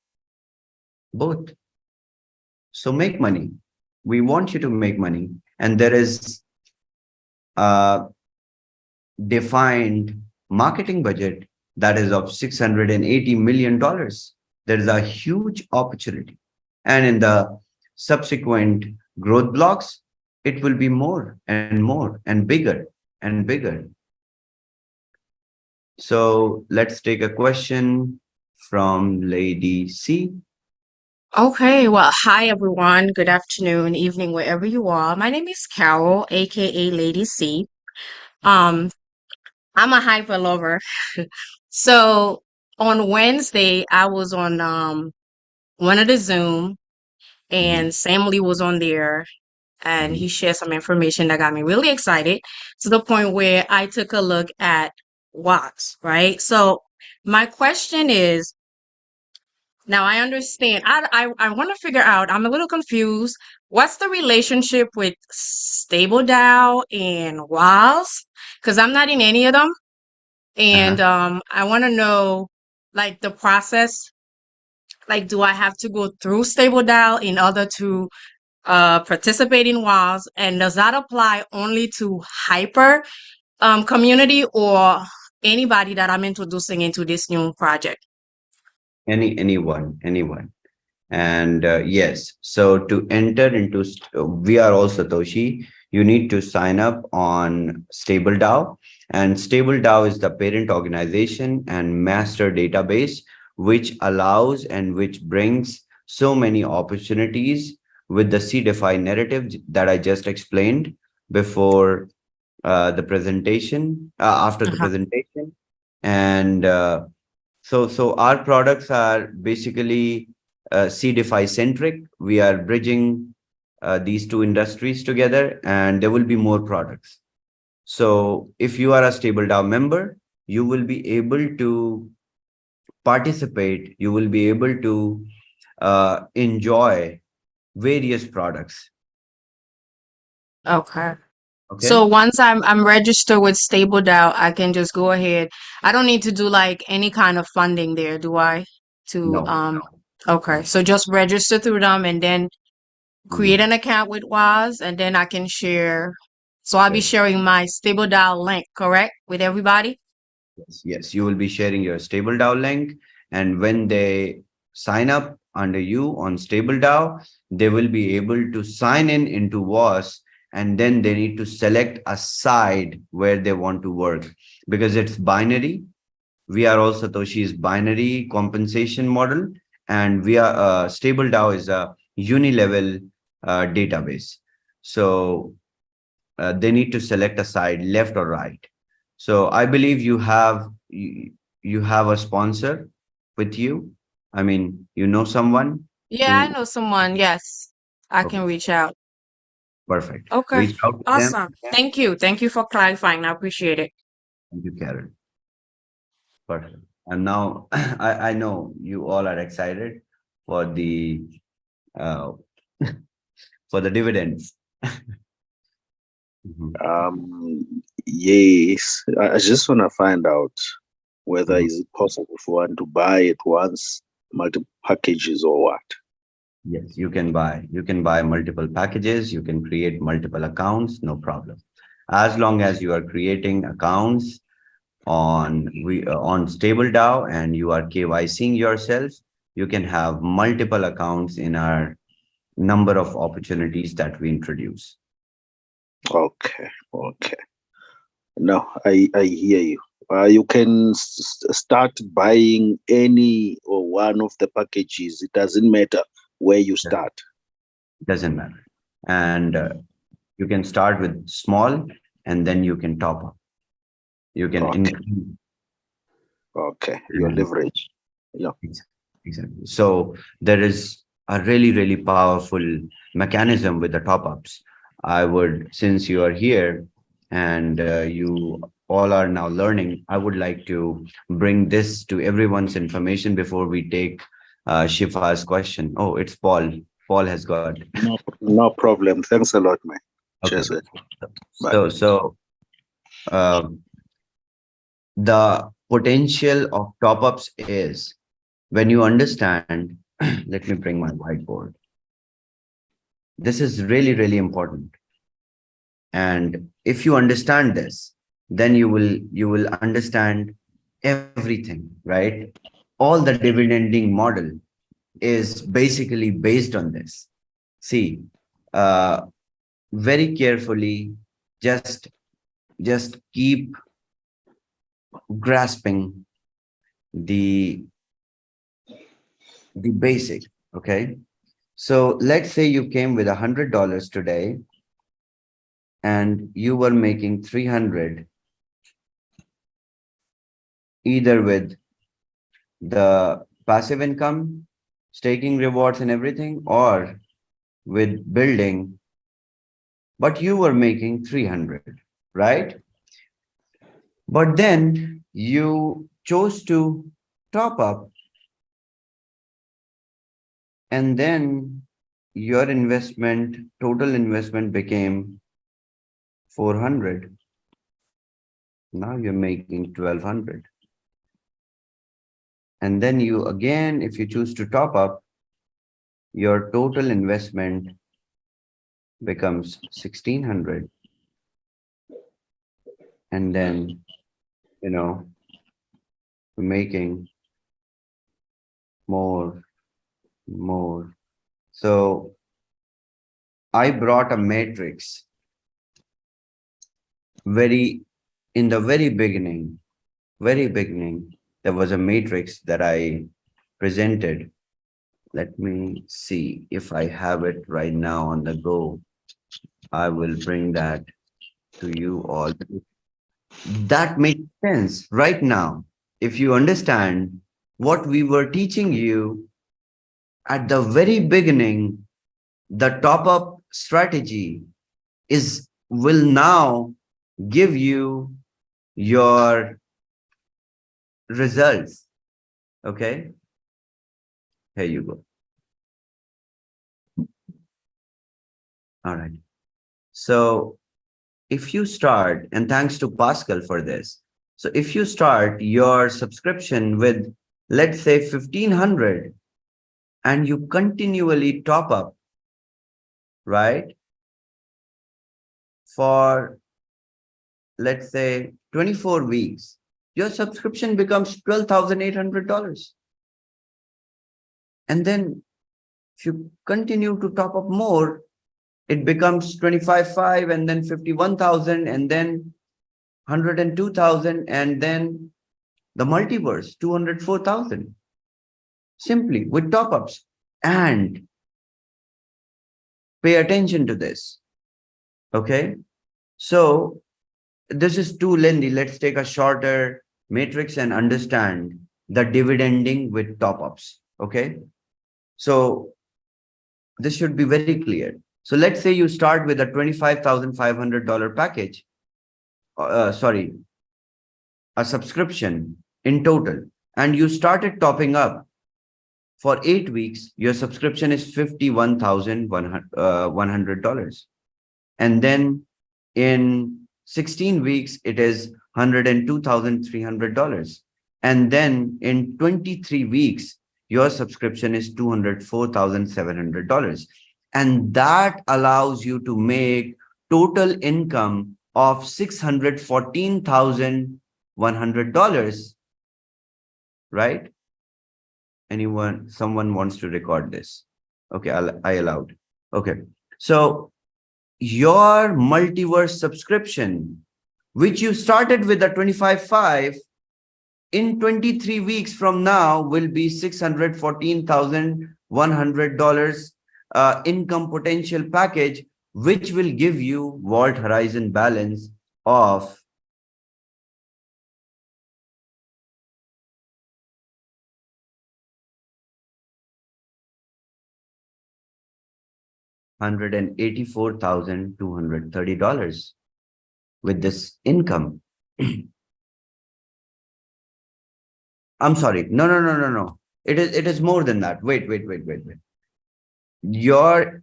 both. So make money. We want you to make money. And there is a defined marketing budget that is of $680 million. There is a huge opportunity. And in the subsequent growth blocks, it will be more and more and bigger. and bigger. So let's take a question from Lady C. Okay, well, hi everyone. Good afternoon, evening, wherever you are. My name is Carol, aka Lady C. I'm a hyper lover. So on Wednesday, I was on one of the Zoom, and Sam Lee was on there, and he shared some information that got me really excited to the point where I took a look at WAAS, right? So my question is, now I understand. I want to figure out. I'm a little confused. What's the relationship with Stable Dow and WAAS? Because I'm not in any of them, and I want to know like the process. Like, do I have to go through Stable Dow in order to participate in WAAS? And does that apply only to hyper community or anybody that I'm introducing into this new project? Anyone. And yes, so to enter into, we are all Satoshi, you need to sign up on Stable Dow, and Stable Dow is the parent organization and master database, which allows and which brings so many opportunities with the C-DeFi narrative that I just explained before the presentation, after the presentation. And so our products are basically C-DeFi centric. We are bridging these two industries together, and there will be more products. So if you are a Stable DAO member, you will be able to participate, you will be able to enjoy various products. Okay. Okay. So once I'm registered with Stable Dow, I can just go ahead. I don't need to do like any kind of funding there, do I? No. Okay. So just register through them and then create an account with WAS, and then I can share. So I'll be Yes. sharing my Stable Dow link, correct? With everybody? Yes, you will be sharing your Stable DAO link, and when they sign up under you on Stable DAO, they will be able to sign in into WAS, and then they need to select a side where they want to work, because it's binary. We are all Satoshi's binary compensation model, and we are Stable DAO is a uni-level database. So they need to select a side, left or right. So I believe you have a sponsor with you. I mean, you know someone Yeah, I who. know someone. Yes, I Okay, can reach out. perfect. Okay. Reach out to them. Awesome. Thank you. Thank you for clarifying. I appreciate it. Thank you, Karen. Perfect. And now I know you all are excited for the uh, for the dividends. Yes, I just want to find out whether is it possible for one to buy at once multiple packages or what? Yes, you can buy multiple packages, you can create multiple accounts, no problem. As long as you are creating accounts on Stable DAO and you are KYCing yourself, you can have multiple accounts in our number of opportunities that we introduce. Okay. No, I hear you. You can start buying any or one of the packages. It doesn't matter where you start. Doesn't matter. And you can start with small and then you can top up. You can increase. Okay, your leverage. Yeah. Exactly. So there is a really, really powerful mechanism with the top ups. I would, since you are here and you all are now learning, I would like to bring this to everyone's information before we take Shifa's question. Oh, it's Paul. Paul has got. No problem. Thanks a lot, man. Okay. Cheers. So the potential of top ups is when you understand. Let me bring my whiteboard. This is really, really important. And if you understand this, then you will understand everything, right? All the dividending model is basically based on this. See, very carefully, just just keep grasping the basic, okay? So let's say you came with $100 today and you were making 300 either with the passive income, staking rewards and everything, or with building, but you were making 300, right? But then you chose to top up, and then your investment, total investment became 400. Now you're making 1200. And then you again, if you choose to top up, your total investment becomes 1600. And then, you know, making more. So I brought a matrix in the very beginning, there was a matrix that I presented. Let me see if I have it right now on the go. I will bring that to you all. That makes sense right now. If you understand what we were teaching you at the very beginning, the top-up strategy will now give you your results. Okay, here you go. All right. So if you start, and thanks to Pascal for this. So if you start your subscription with, let's say 1500, and you continually top up, right? For, let's say 24 weeks, your subscription becomes $12,800. And then if you continue to top up more, it becomes 25,500, and then 51,000, and then 102,000, and then the multiverse, 204,000. Simply with top-ups. And pay attention to this. Okay. So this is too lengthy. Let's take a shorter matrix and understand the dividending with top-ups. Okay. So this should be very clear. So let's say you start with a $25,500 package. Sorry, a subscription in total, and you started topping up for 8 weeks. Your subscription is $51,100, and then in 16 weeks it is $102,300, and then in 23 weeks your subscription is $204,700, and that allows you to make total income of $614,100, right? Someone wants to record this? Okay, I allowed. Okay, so your multiverse subscription, which you started with a 25,500, in 23 weeks from now will be $614,100 income potential package, which will give you vault horizon balance of $184,230 with this income. I'm sorry. No. It is more than that. Wait.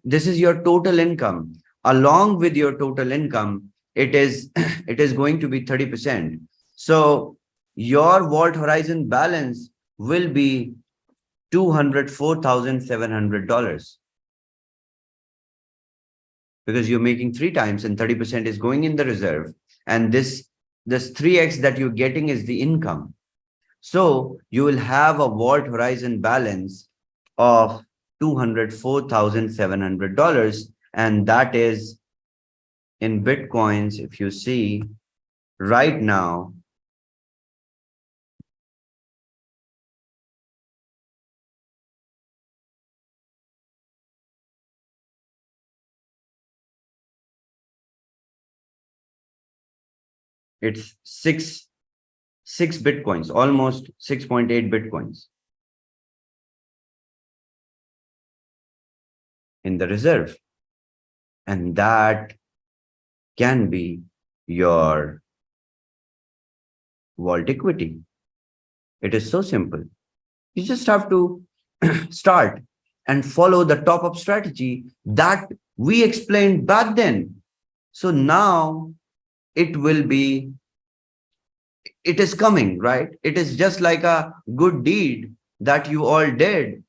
This is your total income. Along with your total income, it is going to be 30%. So your vault horizon balance will be $204,700, because you're making 3 times and 30% is going in the reserve. And this 3x that you're getting is the income. So you will have a vault horizon balance of $204,700, and that is in Bitcoins. If you see, right now, it's six Bitcoins, almost 6.8 Bitcoins in the reserve. And that can be your vault equity. It is so simple. You just have to start and follow the top-up strategy that we explained back then. So now it is coming, right? It is just like a good deed that you all did.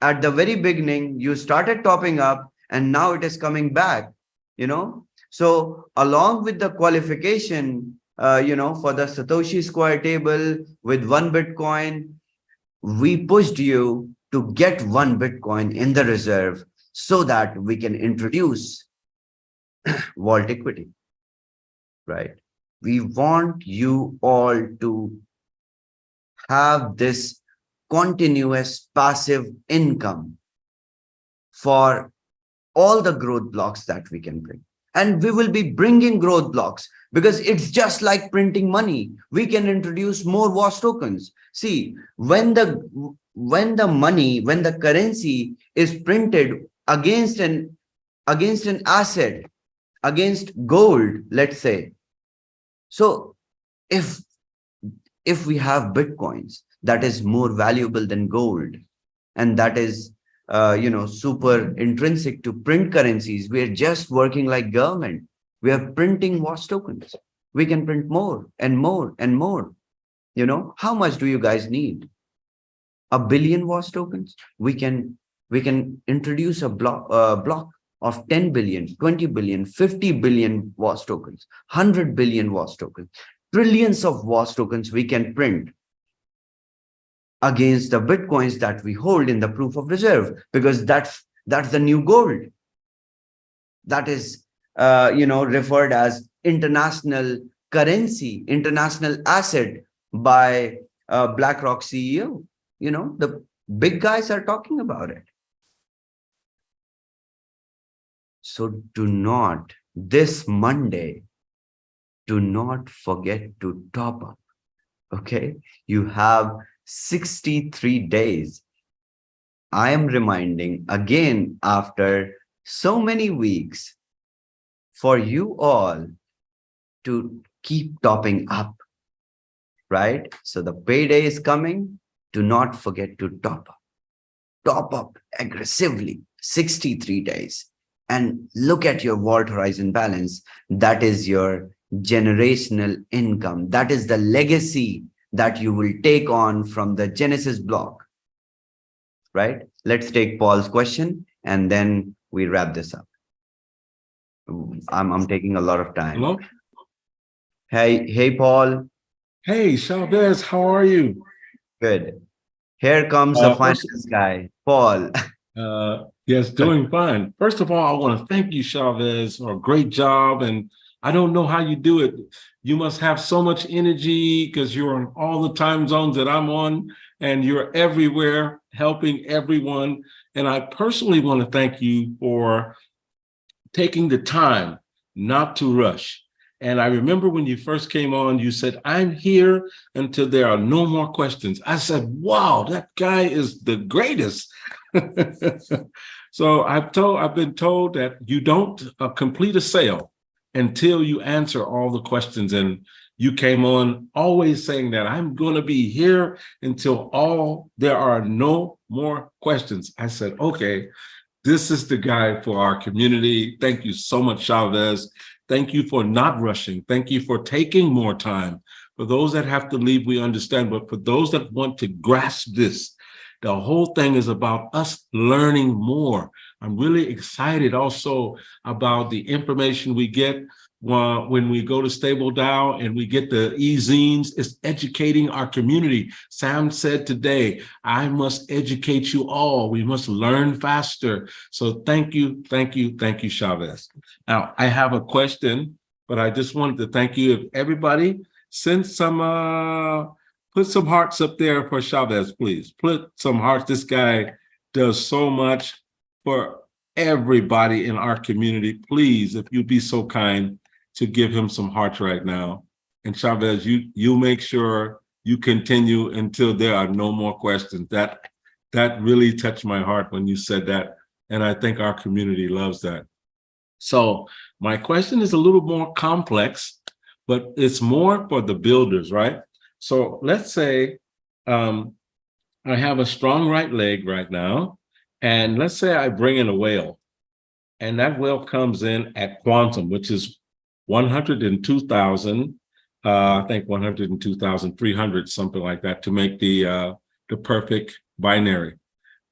At the very beginning, you started topping up and now it is coming back, So along with the qualification, for the Satoshi Square table with 1 Bitcoin, we pushed you to get 1 Bitcoin in the reserve so that we can introduce vault equity, right? We want you all to have this continuous passive income for all the growth blocks that we can bring. And we will be bringing growth blocks because it's just like printing money. We can introduce more WAAS tokens. See, when the currency is printed against an asset, against gold, let's say. So if we have Bitcoins, that is more valuable than gold, and that is super intrinsic to print currencies. We're just working like government. We are printing WAAS tokens. We can print more and more and more. How much do you guys need? 1 billion WAAS tokens? We can introduce a block of 10 billion, 20 billion, 50 billion WAAS tokens, 100 billion WAAS tokens, trillions of WAAS tokens we can print against the Bitcoins that we hold in the proof of reserve, because that's the new gold. That is, referred as international currency, international asset by BlackRock CEO. The big guys are talking about it. So this Monday, do not forget to top up. Okay? You have 63 days. I am reminding again after so many weeks for you all to keep topping up, right? So the payday is coming. Do not forget to top up. Top up aggressively, 63 days. And look at your Vault Horizon balance. That is your generational income. That is the legacy that you will take on from the Genesis block, right? Let's take Paul's question and then we wrap this up. I'm taking a lot of time. Hello? Hey, Paul. Hey, Chavez, how are you? Good. Here comes the finance guy, Paul. Yes, doing fine. First of all, I want to thank you, Chavez, for a great job. And I don't know how you do it. You must have so much energy because you're on all the time zones that I'm on, and you're everywhere helping everyone. And I personally want to thank you for taking the time not to rush. And I remember when you first came on, you said, I'm here until there are no more questions. I said, wow, that guy is the greatest. So I've been told that you don't complete a sale until you answer all the questions. And you came on always saying that I'm going to be here until there are no more questions. I said, okay, this is the guy for our community. Thank you so much, Chavez. Thank you for not rushing. Thank you for taking more time. For those that have to leave, we understand. But for those that want to grasp this, the whole thing is about us learning more. I'm really excited also about the information we get when we go to Stable DAO and we get the e-zines. It's educating our community. Sam said today, I must educate you all. We must learn faster. So thank you, Chavez. Now, I have a question but I just wanted to thank you. If everybody send some, put some hearts up there for Chavez, please. Put some hearts. This guy does so much for everybody in our community. Please, if you'd be so kind to give him some hearts right now. And Chavez, you make sure you continue until there are no more questions. That really touched my heart when you said that. And I think our community loves that. So my question is a little more complex, but it's more for the builders, right? So let's say I have a strong right leg right now, and let's say I bring in a whale, and that whale comes in at quantum, which is 102,000, I think 102,300, something like that, to make the perfect binary.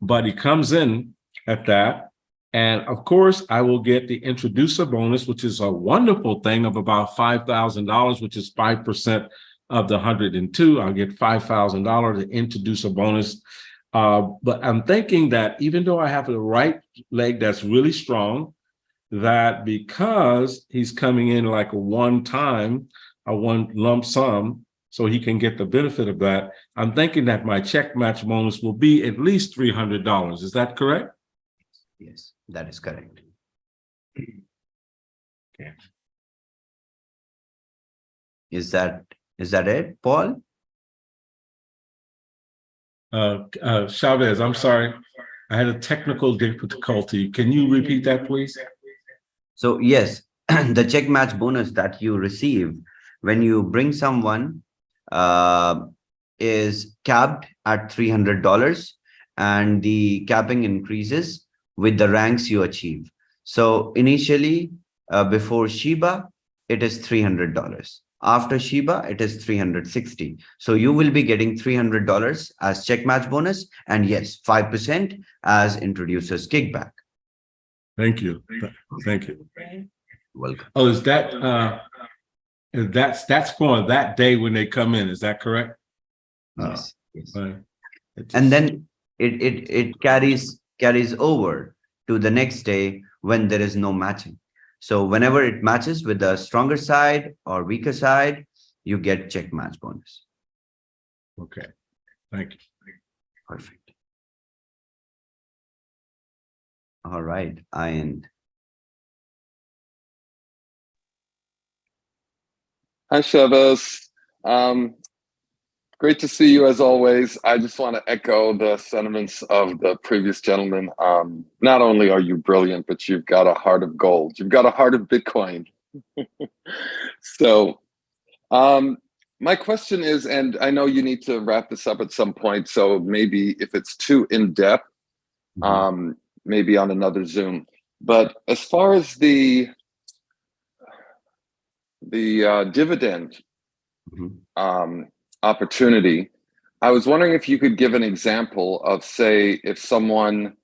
But he comes in at that. And of course, I will get the introducer bonus, which is a wonderful thing, of about $5,000, which is 5% of the 102. I'll get $5,000, the introducer bonus. But I'm thinking that even though I have the right leg that's really strong, that because he's coming in like a one lump sum, so he can get the benefit of that, I'm thinking that my check match bonus will be at least $300. Is that correct? Yes, that is correct. Okay. Is that it, Paul? Chavez, I'm sorry. I had a technical difficulty. Can you repeat that, please? So yes, the check match bonus that you receive when you bring someone is capped at $300, and the capping increases with the ranks you achieve. So initially, before Shiba, it is $300. After Shiba, it is $360. So you will be getting $300 as check match bonus, and yes, 5% as introducer's kickback. Thank you. Thank you. Welcome. Oh, is that that's for that day when they come in? Is that correct? Yes. Yes. Just... And then it carries over to the next day when there is no matching. So whenever it matches with the stronger side or weaker side, you get check match bonus. Okay. Thank you. Perfect. All right. And hi, Chavez. Great to see you as always. I just want to echo the sentiments of the previous gentleman. Not only are you brilliant, but you've got a heart of gold. You've got a heart of Bitcoin. So my question is, and I know you need to wrap this up at some point, so maybe if it's too in-depth, maybe on another Zoom. But as far as the dividend opportunity, I was wondering if you could give an example of, say, if someone,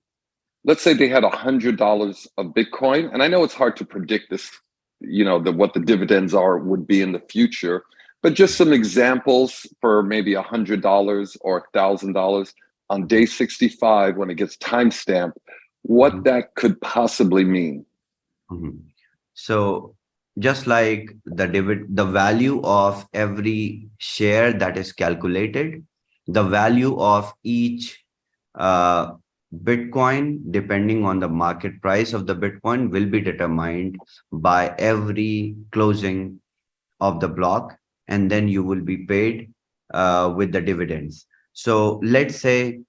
let's say they had $100 of Bitcoin, and I know it's hard to predict this, you know, what the dividends would be in the future, but just some examples for maybe $100 or $1,000 on day 65 when it gets timestamped, what that could possibly mean. So just like the value of every share that is calculated, the value of each Bitcoin, depending on the market price of the Bitcoin, will be determined by every closing of the block, and then you will be paid with the dividends. So let's say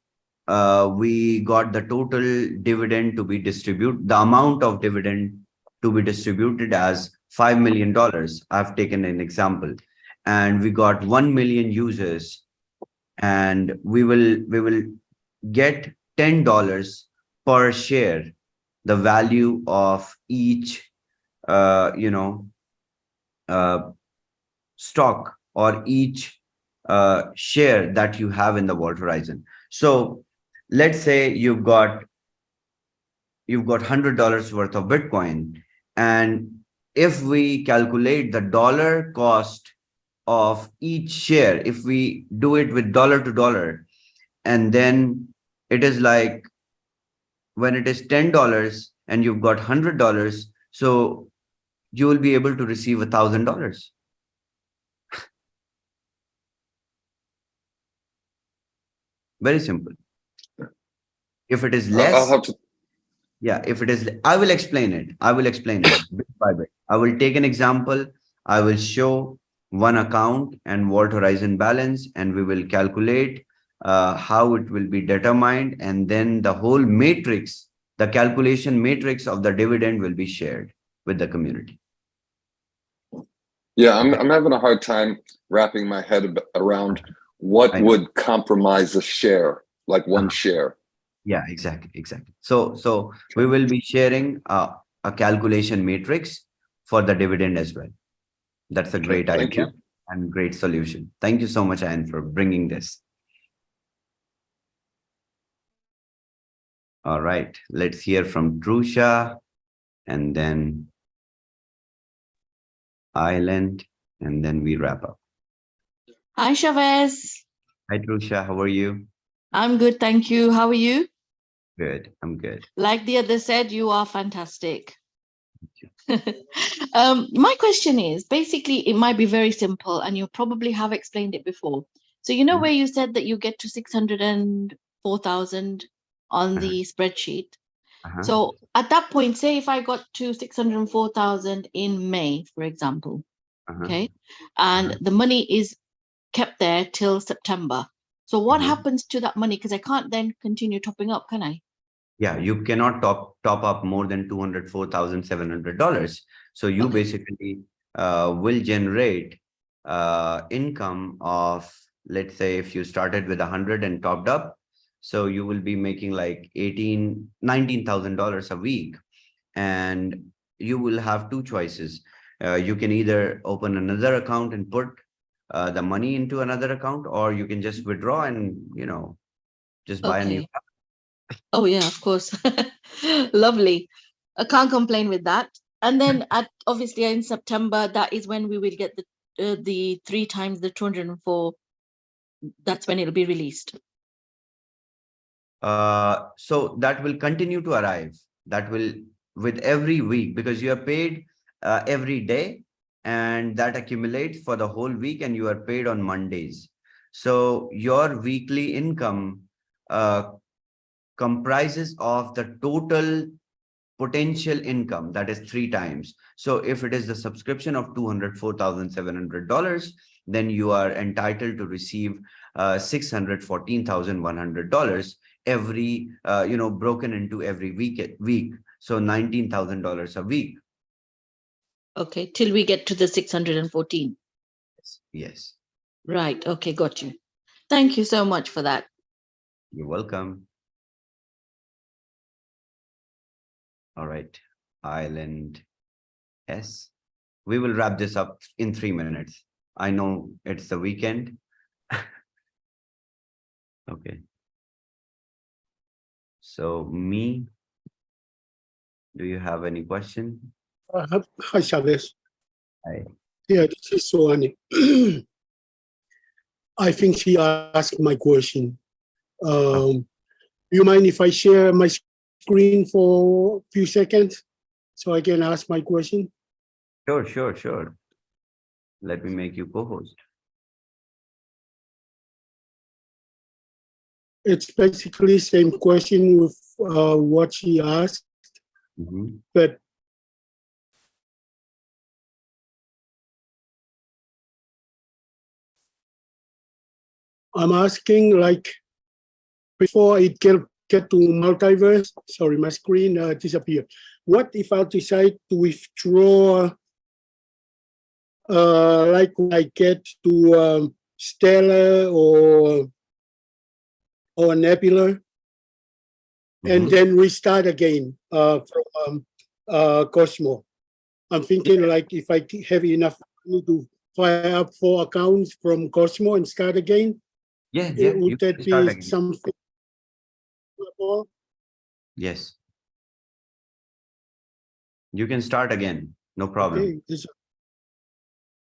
we got the total dividend to be distributed, the amount of dividend to be distributed as $5 million. I've taken an example, and we got 1 million users, and we will get $10 per share, the value of each stock or each share that you have in the Vault Horizon. So let's say you've got $100 worth of Bitcoin, and if we calculate the dollar cost of each share, if we do it with dollar to dollar, and then it is like when it is $10 and you've got $100, so you will be able to receive $1,000. Very simple. If it is I'll less, have to. yeah, if it is, I will explain it. I will explain it bit by bit. I will take an example. I will show one account and what horizon balance, and we will calculate how it will be determined. And then the whole matrix, the calculation matrix of the dividend will be shared with the community. Yeah, I'm having a hard time wrapping my head around what would compromise a share, like one share. Yeah, exactly. So we will be sharing a calculation matrix for the dividend as well. That's a great Thank idea you. and great solution. Thank you so much, Anne, for bringing this. All right, let's hear from Trusha and then Island, and then we wrap up. Hi, Chavez. Hi, Trusha. How are you? I'm good, thank you. How are you? Good. I'm good. Like the other said, you are fantastic. My question is, basically, it might be very simple, and you probably have explained it before. So you know where you said that you get to 604,000 on the spreadsheet. So at that point, say if I got to 604,000 in May, for example, okay, and the money is kept there till September. So what happens to that money? Because I can't then continue topping up, can I? Yeah, you cannot top up more than $204,700. So you basically will generate income of, let's say, if you started with 100 and topped up, so you will be making like $19,000 a week, and you will have two choices. You can either open another account and put the money into another account, or you can just withdraw and just buy a new car. Oh yeah, of course. Lovely. I can't complain with that. And then obviously in September, that is when we will get the 3 times the 204. That's when it'll be released. So that will continue to arrive. That will with every week, because you are paid every day, and that accumulates for the whole week, and you are paid on Mondays. So your weekly income comprises of the total potential income, that is 3 times. So if it is the subscription of $204,700, then you are entitled to receive $614,100 every broken into every week. So $19,000 a week. Okay, till we get to the 614. Yes. Right. Okay, got you. Thank you so much for that. You're welcome. All right, Island S. We will wrap this up in 3 minutes. I know it's the weekend. Okay. So me, do you have any question? Hi, Chavez. Hi. Yeah, this is Soani. I think she asked my question. You mind if I share my screen for a few seconds so I can ask my question? Sure. Let me make you co-host. It's basically same question with what she asked, but I'm asking, like, before it get to multiverse, sorry, my screen disappeared. What if I decide to withdraw, like when I get to Stellar or Nebula, and then restart again from Cosmo? I'm thinking, like, if I have enough money to fire up 4 accounts from Cosmo and start again, would that be something? Yes. You can start again. No problem. Okay, this is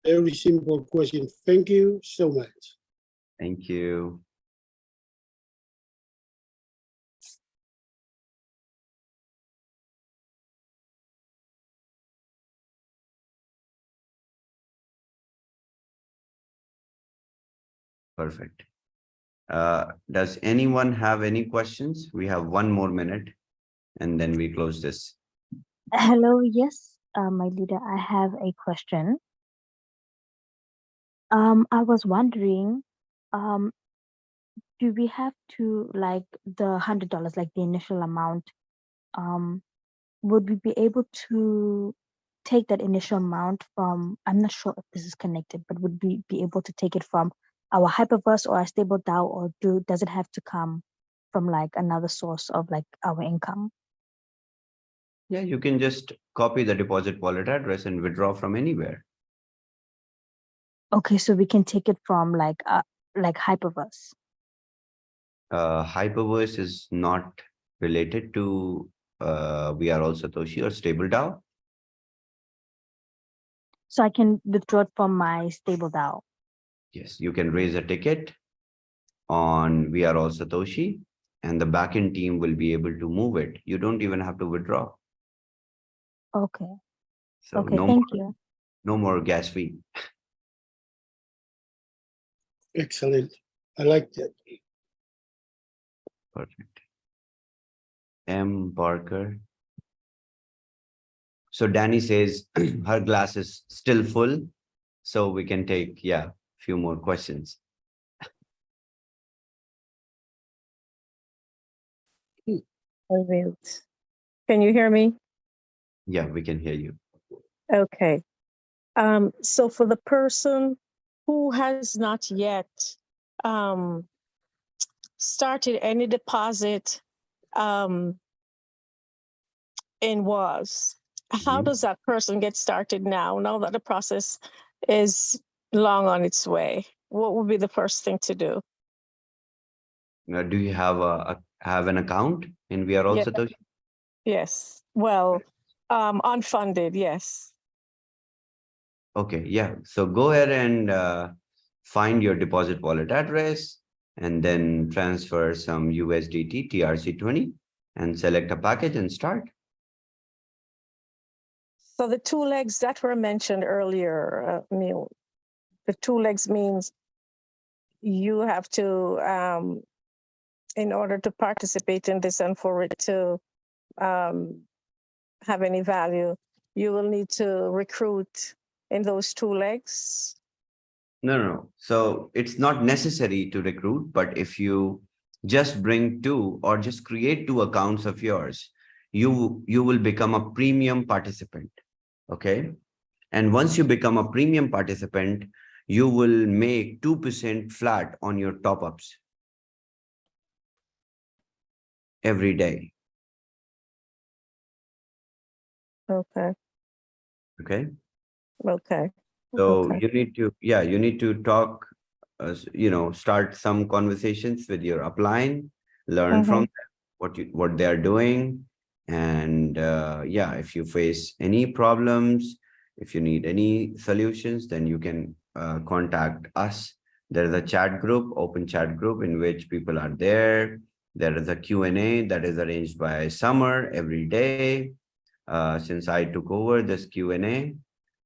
a very simple question. Thank you so much. Thank you. Perfect. Does anyone have any questions? We have 1 more minute and then we close this. Hello, yes, my leader, I have a question. I was wondering, do we have to, like, the $100, like the initial amount, would we be able to take that initial amount from, I'm not sure if this is connected, but would we be able to take it from our hyperverse or our stable DAO, or does it have to come from like another source of like our income? Yeah, you can just copy the deposit wallet address and withdraw from anywhere. Okay, so we can take it from like hyperverse. Hyperverse is not related to we are all Satoshi or stable DAO. So I can withdraw it from my stable DAO. Yes, you can raise a ticket on we are all Satoshi and the backend team will be able to move it. You don't even have to withdraw. Okay. So Okay, no thank more, you. no more gas fee. Excellent. I like that. Perfect. M. Barker. So Danny says her glass is still full. So we can take, yeah, few more questions. I will. Can you hear me? Yeah, we can hear you. Okay. So for the person who has not yet started any deposit in WAAS, how does that person get started now that the process is long on its way? What would be the first thing to do? Do you have an account in We Are All Yeah. Satoshi? Yes. Well, unfunded, yes. Okay, yeah. So go ahead and find your deposit wallet address and then transfer some USDT TRC20 and select a package and start. So the 2 legs that were mentioned earlier, the 2 legs means you have to, in order to participate in this and for it to have any value, you will need to recruit in those 2 legs. No. So it's not necessary to recruit, but if you just bring 2 or just create 2 accounts of yours, you will become a premium participant. Okay. And once you become a premium participant, you will make 2% flat on your top-ups every day. Okay. Okay. Okay. So Okay. you need to talk, start some conversations with your upline, learn from them, what they are doing. And yeah, if you face any problems, if you need any solutions, then you can contact us. There is a chat group, open chat group in which people are there. There is a Q&A that is arranged by Summer every day. Since I took over this Q&A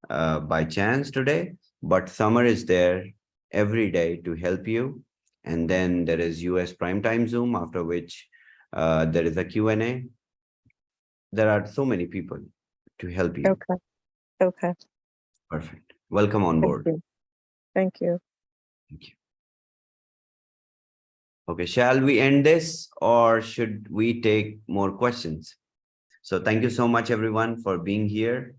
by chance today, but Summer is there every day to help you. And then there is US Primetime Zoom, after which there is a Q&A. There are so many people to help you. Okay. Okay. Perfect. Welcome on board. Thank you. Thank you. Okay, shall we end this or should we take more questions? So thank you so much, everyone, for being here.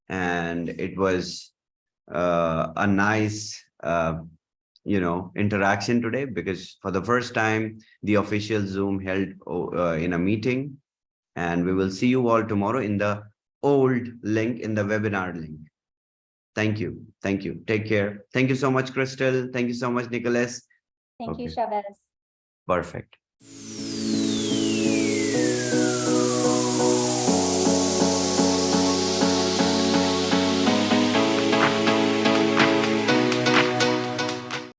And it was a nice, interaction today, because for the first time, the official Zoom held in a meeting. And we will see you all tomorrow in the old link, in the webinar link. Thank you. Thank you. Take care. Thank you so much, Crystal. Thank you so much, Nicholas. Thank you, Chavez. Perfect.